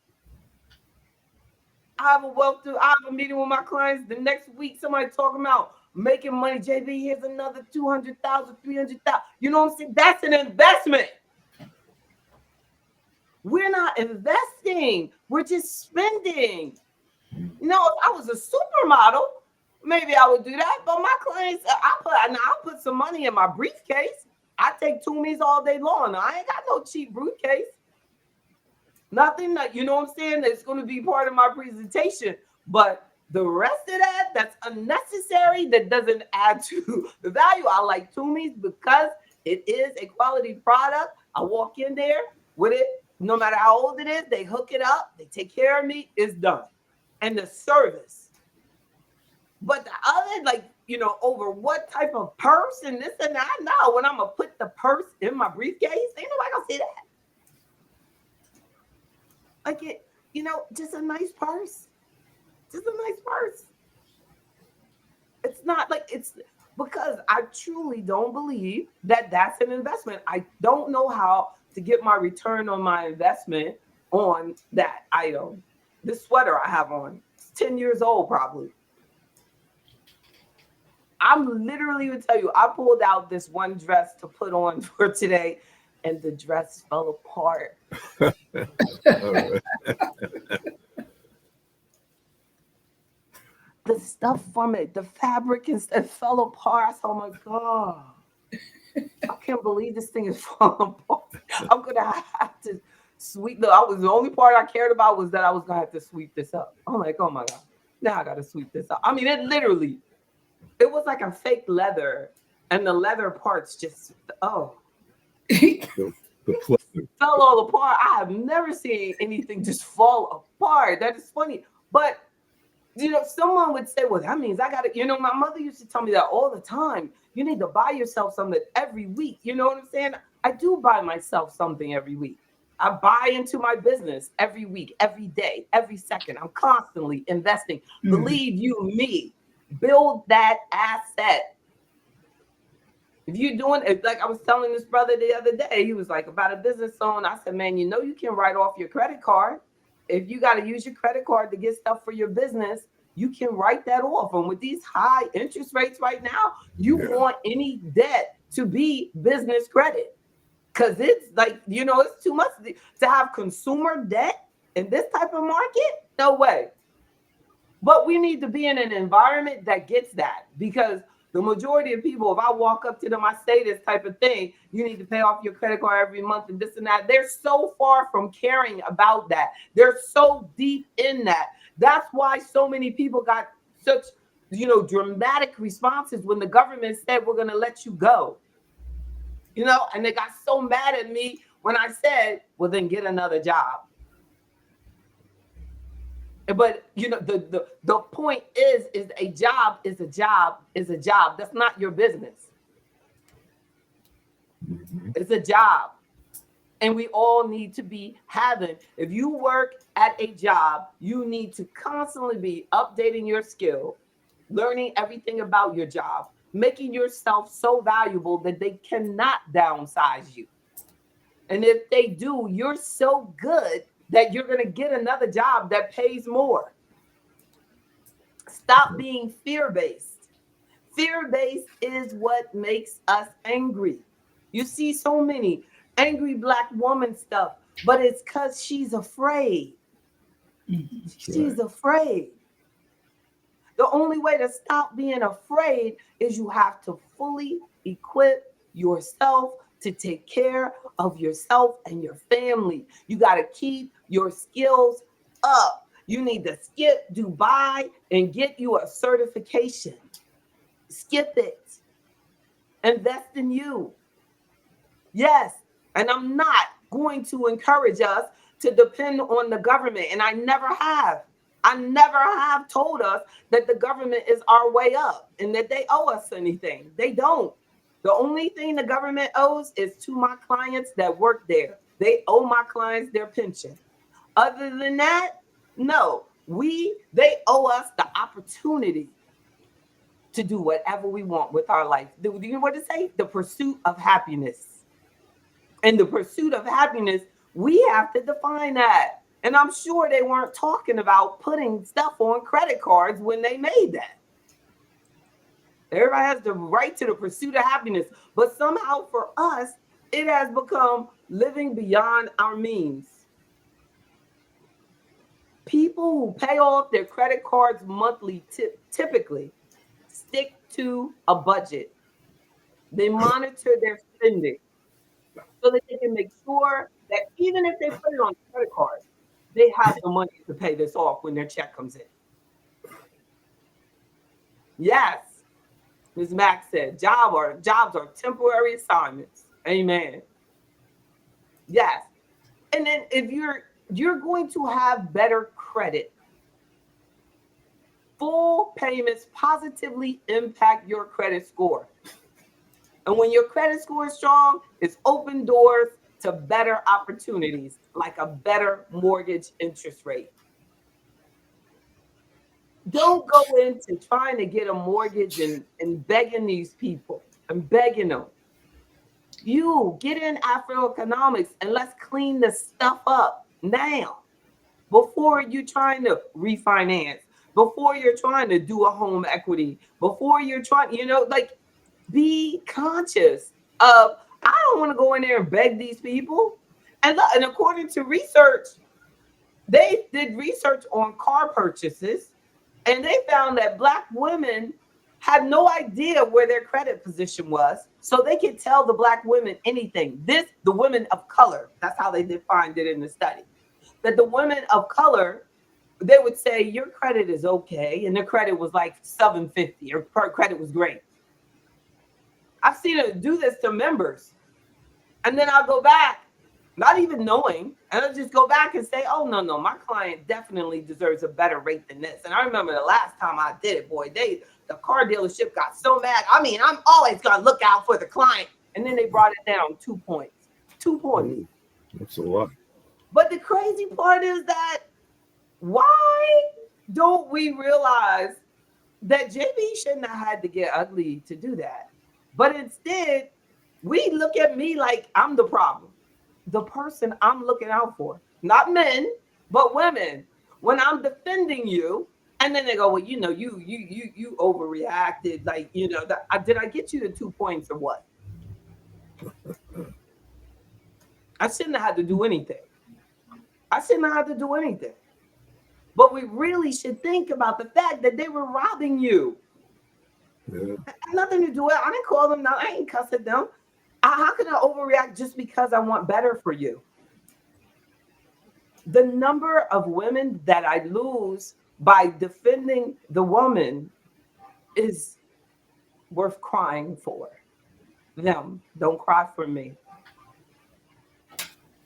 I have a meeting with my clients the next week. Somebody talking about making money. JB, here's another 200,000, 300,000. You know what I'm saying? That's an investment. We're not investing. We're just spending. You know, if I was a supermodel, maybe I would do that. But my clients, I'll put some money in my briefcase. I take Toomies all day long. I ain't got no cheap briefcase. Nothing that, you know what I'm saying? That's going to be part of my presentation. But the rest of that's unnecessary, that doesn't add to the value. I like Toomies because it is a quality product. I walk in there with it. No matter how old it is, they hook it up. They take care of me. It's done. And the service. But the other, like, you know, over what type of purse and this and that. No, when I'm going to put the purse in my briefcase, ain't nobody going to see that. Like it, you know, just a nice purse. Just a nice purse. It's not like it's because I truly don't believe that that's an investment. I don't know how to get my return on my investment on that item. This sweater I have on, it's 10 years old probably. I'm literally going to tell you, I pulled out this one dress to put on for today, and the dress fell apart. The stuff from it, the fabric and stuff fell apart. Oh my God. I can't believe this thing is falling apart. I'm going to have to sweep. The only part I cared about was that I was going to have to sweep this up. I'm like, oh my God. Now I got to sweep this up. I mean, it was like a fake leather, and the leather parts just, the fell all apart. I have never seen anything just fall apart. That is funny. But, you know, someone would say, well, that means I got to, you know, my mother used to tell me that all the time. You need to buy yourself something every week. You know what I'm saying? I do buy myself something every week. I buy into my business every week, every day, every second. I'm constantly investing. Believe you me, build that asset. If you're doing it, like I was telling this brother the other day, he was like about a business loan. I said, man, you know, you can write off your credit card. If you got to use your credit card to get stuff for your business, you can write that off. And with these high interest rates right now, you want any debt to be business credit. Because it's like, you know, it's too much to have consumer debt in this type of market. No way. But we need to be in an environment that gets that, because the majority of people, if I walk up to them, I say this type of thing, you need to pay off your credit card every month and this and that. They're so far from caring about that. They're so deep in that. That's why so many people got such, you know, dramatic responses when the government said, we're going to let you go. You know, and they got so mad at me when I said, well, then get another job. But, you know, the point is a job is a job is a job. That's not your business. It's a job. And we all need to be having, if you work at a job, you need to constantly be updating your skill, learning everything about your job, making yourself so valuable that they cannot downsize you. And if they do, you're so good that you're going to get another job that pays more. Stop being fear-based. Fear-based is what makes us angry. You see so many angry Black woman stuff, but it's because she's afraid. She's afraid. The only way to stop being afraid is you have to fully equip yourself to take care of yourself and your family. You got to keep your skills up. You need to skip Dubai and get you a certification. Skip it. Invest in you. Yes. And I'm not going to encourage us to depend on the government. And I never have. I never have told us that the government is our way up and that they owe us anything. They don't. The only thing the government owes is to my clients that work there. They owe my clients their pension. Other than that, no. They owe us the opportunity to do whatever we want with our life. Do you know what to say? The pursuit of happiness. And the pursuit of happiness, we have to define that. And I'm sure they weren't talking about putting stuff on credit cards when they made that. Everybody has the right to the pursuit of happiness. But somehow for us, it has become living beyond our means. People who pay off their credit cards monthly typically stick to a budget. They monitor their spending so that they can make sure that even if they put it on credit cards, they have the money to pay this off when their check comes in. Yes, Ms. Mack said, jobs are temporary assignments. Amen. Yes. And then if you're going to have better credit, full payments positively impact your credit score. And when your credit score is strong, it's open doors to better opportunities, like a better mortgage interest rate. Don't go into trying to get a mortgage and begging these people and begging them. You get in Afroeconomics and let's clean this stuff up now before you're trying to refinance, before you're trying to do a home equity, before you're trying, be conscious of, I don't want to go in there and beg these people. And according to research, they did research on car purchases, and they found that Black women had no idea where their credit position was, so they could tell the Black women anything. The women of color, that's how they defined it in the study, that the women of color, they would say your credit is okay, and their credit was like 750, or credit was great. I've seen it do this to members. And then I'll go back, not even knowing, and I'll just go back and say, oh, no, my client definitely deserves a better rate than this. And I remember the last time I did it, boy, the car dealership got so mad. I mean, I'm always going to look out for the client. And then they brought it down 2 points. 2 points. That's a lot. But the crazy part is that why don't we realize that JB shouldn't have had to get ugly to do that? But instead, we look at me like I'm the problem, the person I'm looking out for, not men, but women. When I'm defending you, and then they go, well, you overreacted. Did I get you to 2 points or what? I shouldn't have had to do anything. But we really should think about the fact that they were robbing you. Yeah. It had nothing to do with it. I didn't call them out. I ain't cuss at them. How can I overreact just because I want better for you? The number of women that I lose by defending the woman is worth crying for. Them, don't cry for me.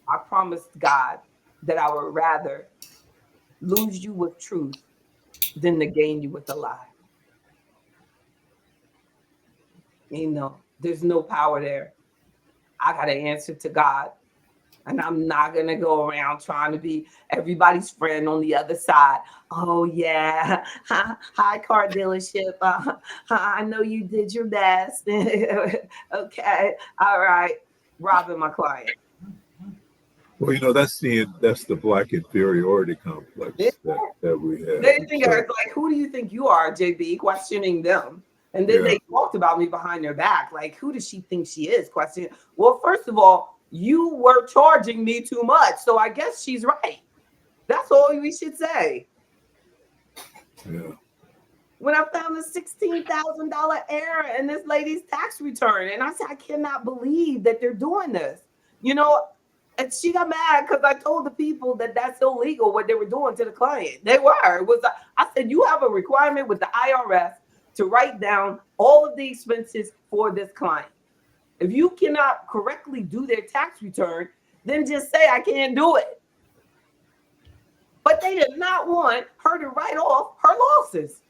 I promised God that I would rather lose you with truth than to gain you with a lie. There's no power there. I got to answer to God. And I'm not going to go around trying to be everybody's friend on the other side. Oh, yeah. Hi, car dealership. I know you did your best. Okay. All right. Robbing my client. Well, that's the Black inferiority complex that we have. They think it's like, who do you think you are, JB? Questioning them. And then they talked about me behind their back. Like, who does she think she is? Questioning. Well, first of all, you were charging me too much. So I guess she's right. That's all we should say. Yeah. when I found a $16,000 error in this lady's tax return. And I said, I cannot believe that they're doing this. You know, and she got mad because I told the people that that's illegal what they were doing to the client. They were. It was. I said, you have a requirement with the IRS to write down all of the expenses for this client. If you cannot correctly do their tax return, then just say I can't do it. But they did not want her to write off her losses.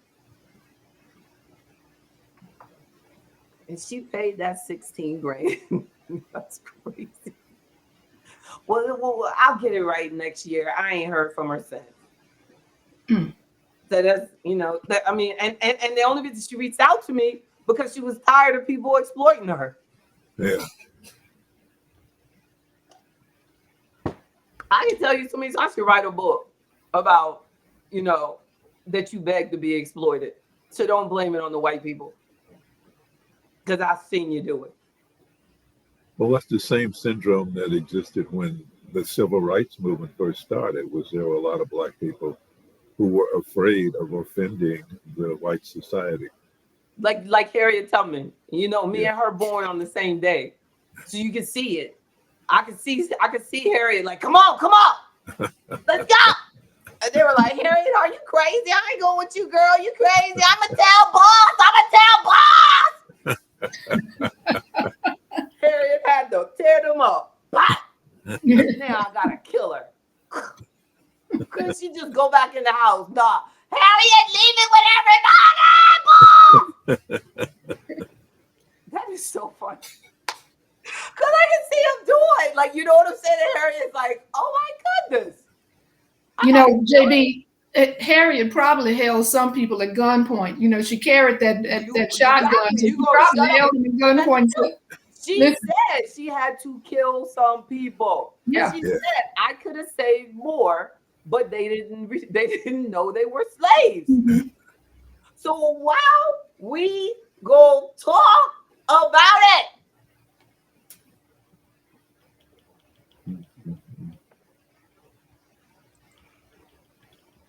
And she paid that 16 grand. That's crazy. Well, I'll get it right next year. I ain't heard from her since. So that's, you know, that, I mean, and the only reason she reached out to me because she was tired of people exploiting her. Yeah. I can tell you so many times I should write a book about, you know, that you beg to be exploited. So don't blame it on the white people. Because I've seen you do it. Well, that's the same syndrome that existed when the civil rights movement first started. Was there were a lot of black people who were afraid of offending the white society. Like Harriet Tubman. You know, me and her born on the same day, so you can see it. I could see Harriet like, come on, let's go. And they were like, Harriet, are you crazy? I ain't going with you, girl. You crazy? I'ma tell boss. Harriet had to tear them up. Now I gotta kill her. Couldn't she just go back in the house? Nah. Harriet, leave it with everybody. That is so funny. Because I can see him do it. Like, you know what I'm saying? And Harriet's like, oh my goodness. You know, JB, Harriet probably held some people at gunpoint. You know, she carried that shotgun. So you probably held them at gunpoint. She said she had to kill some people. Yeah. And she said, I could have saved more, but they didn't know they were slaves. Mm-hmm. So while we go talk about it,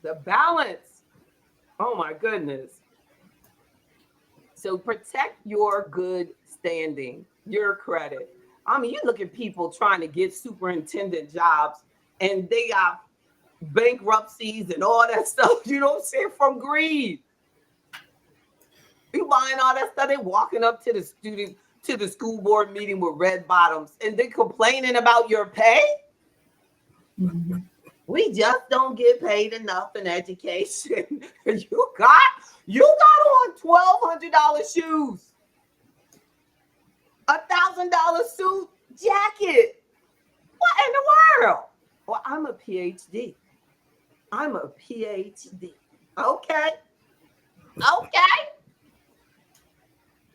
the balance. Oh my goodness. So protect your good standing, your credit. I mean, you look at people trying to get superintendent jobs and they got bankruptcies and all that stuff, you know what I'm saying, from greed. You buying all that stuff, they walking up to the school board meeting with red bottoms and they complaining about your pay. Mm-hmm. We just don't get paid enough in education. You got on $1,200 shoes, $1,000 suit jacket. What in the world? Well, I'm a PhD. Okay.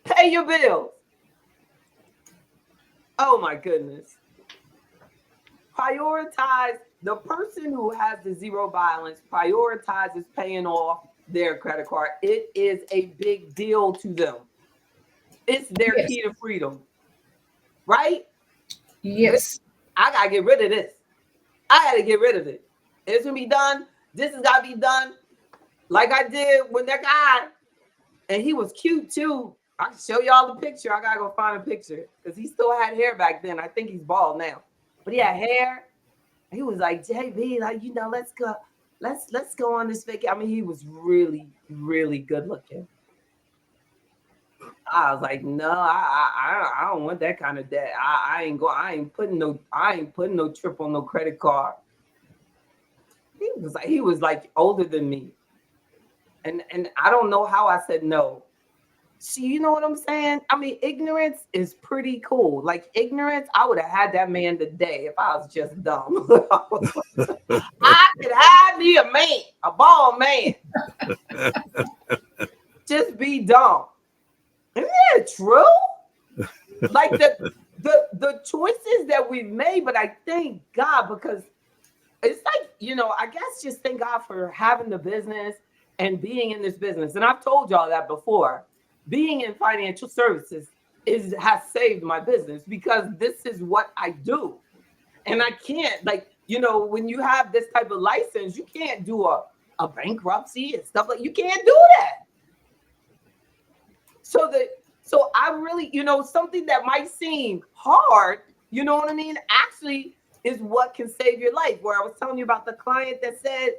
Pay your bills. Oh my goodness. Prioritize. The person who has the zero balance prioritizes paying off their credit card. It is a big deal to them. It's their key to freedom, right? Yes. I gotta get rid of this. I gotta get rid of it. It's gonna be done. This has gotta be done. Like I did when that guy, and he was cute too. I can show y'all the picture. I gotta go find a picture because he still had hair back then. I think he's bald now, but he had hair. He was like, JB, like, you know, let's go on this vacation. I mean, he was really, really good looking. I was like, no, I don't want that kind of debt. I ain't putting no trip on no credit card. He was like older than me. And I don't know how I said no. See, you know what I'm saying? I mean, ignorance is pretty cool. Like ignorance, I would have had that man today if I was just dumb. I could have me a man, a bald man. Just be dumb. Isn't that true? Like the choices that we've made, but I thank God because it's like, you know, I guess just thank God for having the business and being in this business. And I've told y'all that before. Being in financial services has saved my business because this is what I do. And I can't, like, you know, when you have this type of license, you can't do a bankruptcy and stuff like you can't do that. So I really, something that might seem hard, you know what I mean, actually is what can save your life. Where I was telling you about the client that said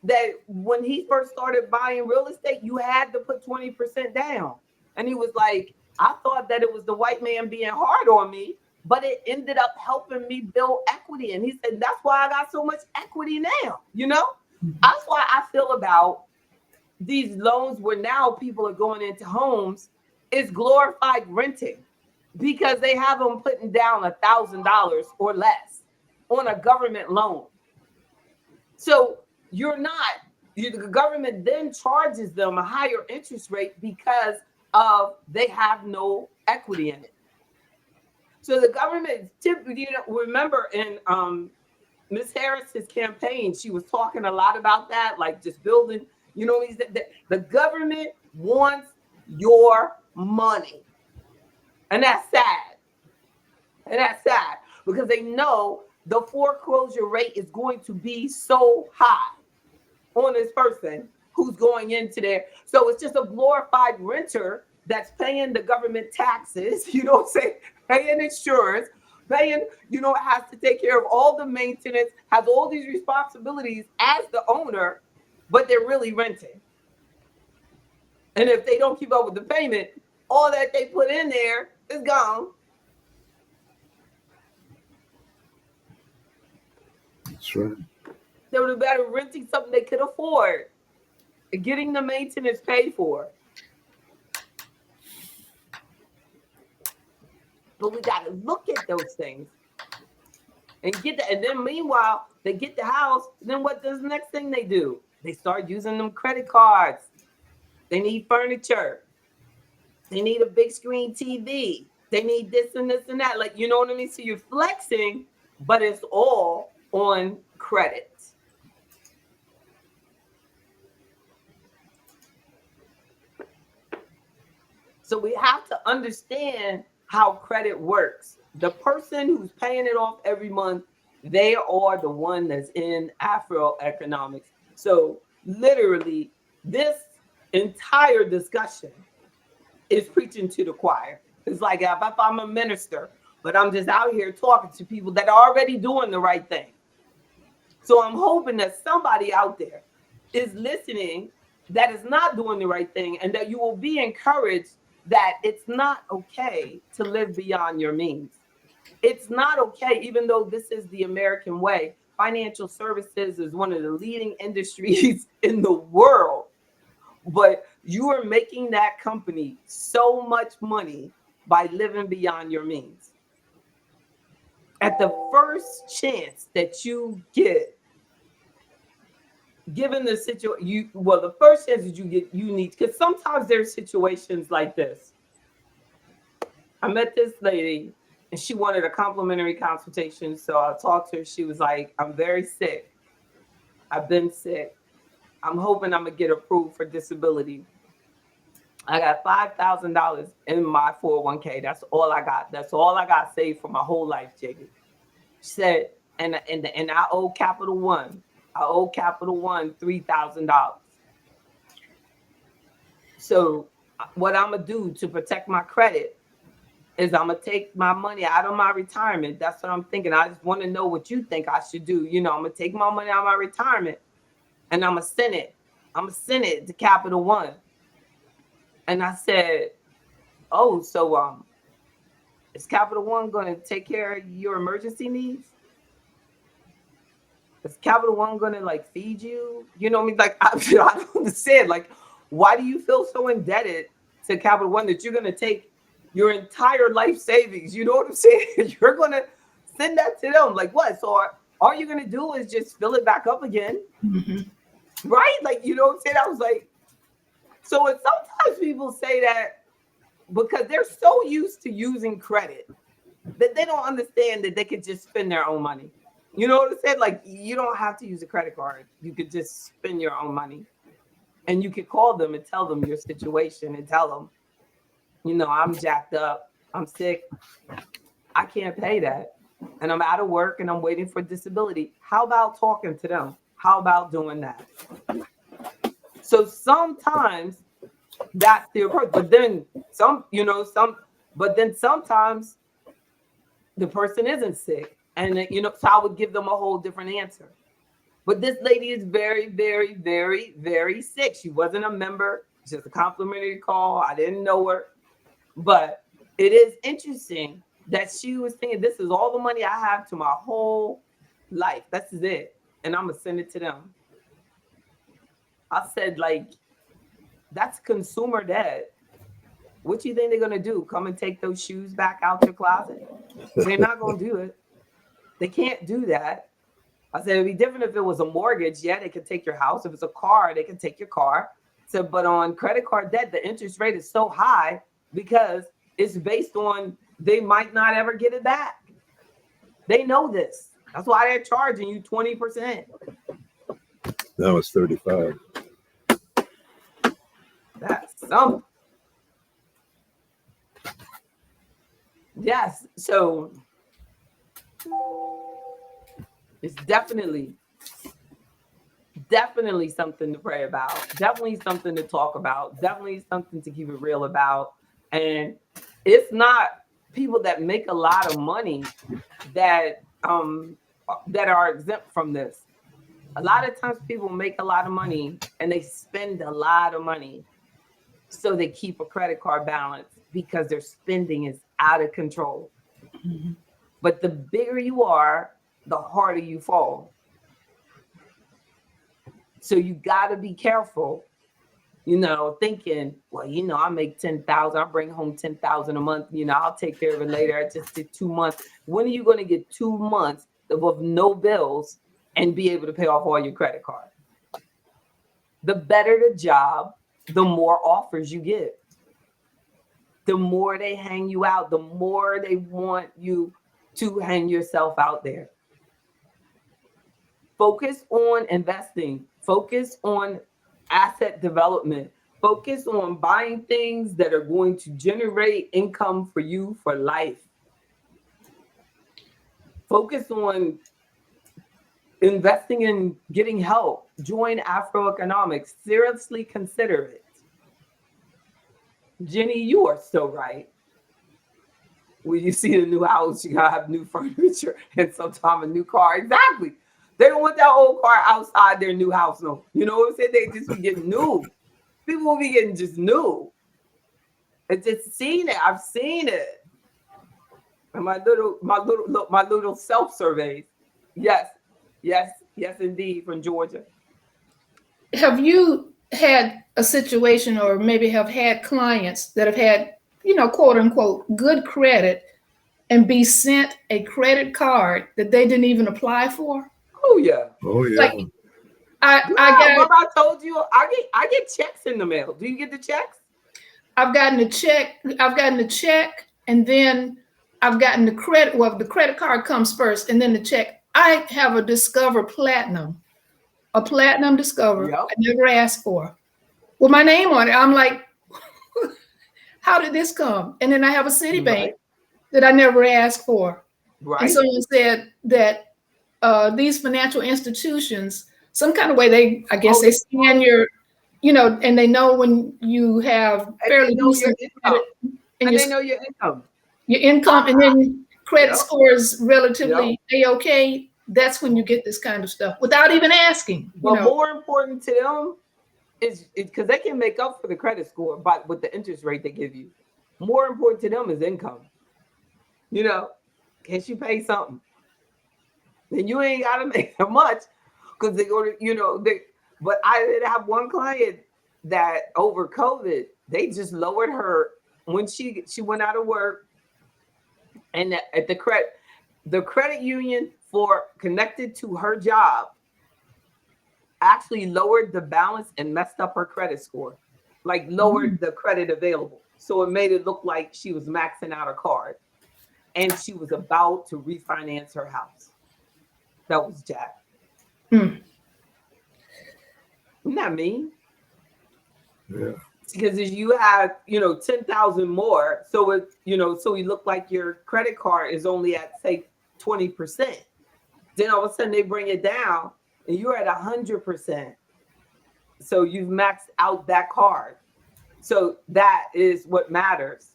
that when he first started buying real estate, you had to put 20% down. And he was like, I thought that it was the white man being hard on me, but it ended up helping me build equity. And he said, that's why I got so much equity now, That's why I feel about these loans where now people are going into homes is glorified renting, because they have them putting down $1,000 or less on a government loan. So the government then charges them a higher interest rate because of they have no equity in it. So the government, remember in Ms. Harris's campaign, she was talking a lot about that, like just building, the government wants your money. And that's sad. Because they know the foreclosure rate is going to be so high on this person who's going into there. So it's just a glorified renter that's paying the government taxes, paying insurance, paying, has to take care of all the maintenance, has all these responsibilities as the owner, but they're really renting. And if they don't keep up with the payment, all that they put in there is gone. That's right. They would have better renting something they could afford and getting the maintenance paid for. But we got to look at those things and get that. And then meanwhile, they get the house. Then what does the next thing they do? They start using them credit cards. They need furniture. They need a big screen TV. They need this and this and that. Like, you know what I mean? So you're flexing, but it's all on credit. So we have to understand how credit works. The person who's paying it off every month, they are the one that's in Afro economics. So literally, this entire discussion is preaching to the choir. It's like if I'm a minister, but I'm just out here talking to people that are already doing the right thing. So I'm hoping that somebody out there is listening that is not doing the right thing, and that you will be encouraged that it's not okay to live beyond your means. It's not okay, even though this is the American way. Financial services is one of the leading industries in the world. But you are making that company so much money by living beyond your means. At the first chance that you get, given the situation, the first chance that you get, you need, because sometimes there's situations like this. I met this lady and she wanted a complimentary consultation. So I talked to her. She was like, I'm very sick. I've been sick. I'm hoping I'm going to get approved for disability. I got $5,000 in my 401k. That's all I got. That's all I got saved for my whole life, Jacob. She said, and I owe Capital One. I owe Capital One $3,000. So what I'm going to do to protect my credit is I'm going to take my money out of my retirement. That's what I'm thinking. I just want to know what you think I should do. I'm going to take my money out of my retirement and I'm going to send it. I'm going to send it to Capital One. And I said, oh, so is Capital One going to take care of your emergency needs? Is Capital One going to feed you? You know what I mean? Like, I don't understand. Like, why do you feel so indebted to Capital One that you're going to take your entire life savings? You know what I'm saying? You're going to send that to them. Like, what? So all you're going to do is just fill it back up again. Mm-hmm. Right? Like, you know what I'm saying? I was like, so it's sometimes people say that because they're so used to using credit that they don't understand that they could just spend their own money. You know what I'm saying? Like, you don't have to use a credit card. You could just spend your own money. And you could call them and tell them your situation and tell them, I'm jacked up. I'm sick. I can't pay that. And I'm out of work and I'm waiting for disability. How about talking to them? How about doing that? So sometimes That's the approach. But then but then sometimes the person isn't sick. And so I would give them a whole different answer. But this lady is very, very, very, very sick. She wasn't a member, just a complimentary call. I didn't know her. But it is interesting that she was saying, this is all the money I have to my whole life. This is it. And I'm going to send it to them. I said, like, that's consumer debt. What do you think they're going to do? Come and take those shoes back out your closet? They're not going to do it. They can't do that. I said, it'd be different if it was a mortgage. Yeah, they could take your house. If it's a car, they can take your car. So, but on credit card debt, the interest rate is so high because it's based on they might not ever get it back. They know this. That's why they're charging you 20%. Now it's 35. That's something. Yes. So it's definitely something to pray about. Definitely something to talk about. Definitely something to keep it real about. And it's not people that make a lot of money that are exempt from this. A lot of times people make a lot of money and they spend a lot of money. So they keep a credit card balance because their spending is out of control. Mm-hmm. But the bigger you are, the harder you fall. So you got to be careful, thinking, well, I make 10,000, I bring home 10,000 a month, I'll take care of it later. I just did 2 months. When are you going to get 2 months of no bills and be able to pay off all your credit card? The better the job, the more offers you get. The more they hang you out, the more they want you to hang yourself out there. Focus on investing. Focus on asset development. Focus on buying things that are going to generate income for you for life. Focus on investing in getting help. Join Afroeconomics. Seriously consider it. Jenny, you are so right. When you see a new house, you gotta have new furniture and sometimes a new car. Exactly. They don't want that old car outside their new house. No, you know what I'm saying? They just be getting new. People will be getting just new. It's just seen it. I've seen it. And my little self-surveys. Yes, indeed, from Georgia. Have you had a situation or maybe have had clients that have had, quote unquote, good credit and be sent a credit card that they didn't even apply for? Oh yeah. Like I told you, I get checks in the mail. Do you get the checks? I've gotten a check, and then I've gotten the credit. Well, the credit card comes first, and then the check. I have a Discover Platinum, a Platinum Discover. Yep. I never asked for, with my name on it. I'm like, how did this come? And then I have a Citibank that I never asked for. Right. And someone said that these financial institutions, some kind of way they scan your, and they know when you have fairly decent income. And they know your income. Your income, and then credit score is relatively A-okay. That's when you get this kind of stuff without even asking. But more important to them is because they can make up for the credit score with the interest rate they give you. More important to them is income. Can you pay something? Then you ain't got to make that much because they go to, but I did have one client that over COVID, they just lowered her when she went out of work, and at the credit union connected to her job actually lowered the balance and messed up her credit score, like lowered the credit available. So it made it look like she was maxing out her card and she was about to refinance her house. That was Jack. Isn't that mean? Yeah. Because if you have, 10,000 more, so it, so you look like your credit card is only at, say, 20%. Then all of a sudden they bring it down and you're at 100%. So you've maxed out that card. So that is what matters.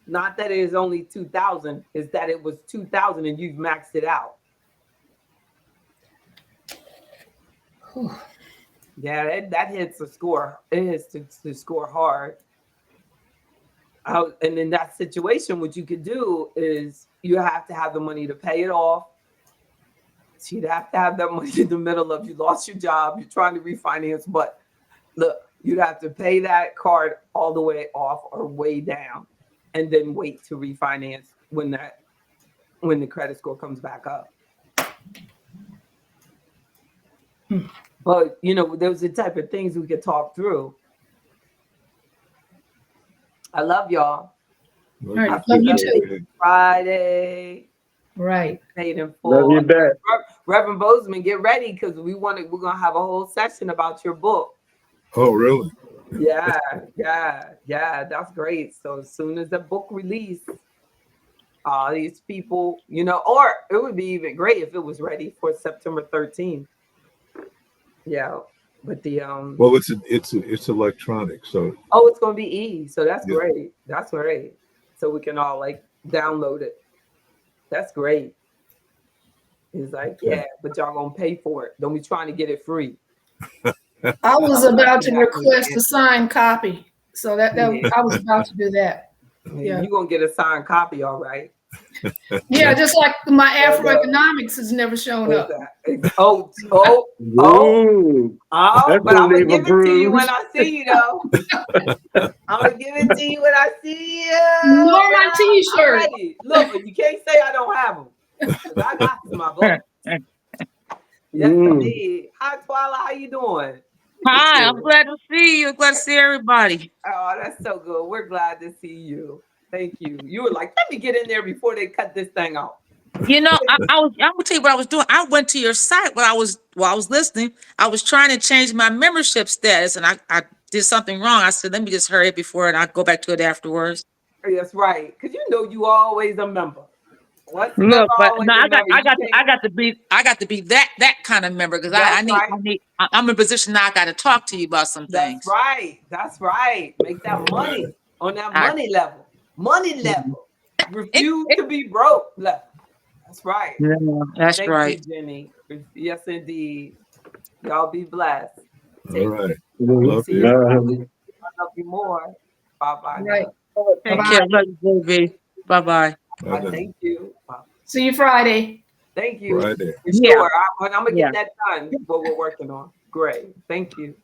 Not that it is only 2,000, is that it was 2,000 and you've maxed it out. Whew. Yeah, that hits the score. It hits the score hard. And in that situation, what you could do is you have to have the money to pay it off. So you'd have to have that money in the middle of you lost your job, you're trying to refinance, but look, you'd have to pay that card all the way off or way down, and then wait to refinance when the credit score comes back up. But those are the type of things we could talk through. I love y'all. All right, love you too. Friday. Right. Paid in full. Love you back. Reverend Bozeman, get ready because we're gonna have a whole session about your book. Oh, really? Yeah, that's great. So as soon as the book release, these people, or it would be even great if it was ready for September 13th. Yeah, but the Well, it's electronic, so it's gonna be so that's Yeah. great. That's great. So we can all download it. That's great. He's like, yeah, but y'all gonna pay for it. Don't be trying to get it free. I was about to request a signed copy. So that I was about to do that. Yeah. You're gonna get a signed copy, all right. Yeah, just like my Afroeconomics has never shown up. Oh, Ooh, but gonna I'm gonna leave a give it to you bruise. when I see you, though. I'm gonna give it to you when I see you. Nor my T-shirt. Alrighty. Look, but you can't say I don't have them. I got some, my boy. Yes, indeed. Hi, Twyla. How you doing? Hi, I'm glad to see you. Glad to see everybody. Oh, that's so good. We're glad to see you. Thank you. You were like, let me get in there before they cut this thing off. You know, I'm gonna tell you what I was doing. I went to your site while I was listening. I was trying to change my membership status, and I did something wrong. I said, let me just hurry it before, and I'll go back to it afterwards. That's right, because you always a member. What's Look, member but always no, a member. I got to be that kind of member because That's right. I'm in a position now. I got to talk to you about some things. That's right. That's right. Make that money on that money level. Money level. Refuse to be broke level. That's right. Yeah, that's Thank right. you, Jenny. Yes, indeed. Y'all be blessed. all right. Mhm. Love See you. you. Love I love you more. Bye-bye. Right. Take Bye-bye. care. Love you, baby. Bye bye. Bye now. Thank you. See you Friday. Thank you. Friday. For Yeah. sure. I'm going to Yeah. get that done, what we're working on. Great. Thank you.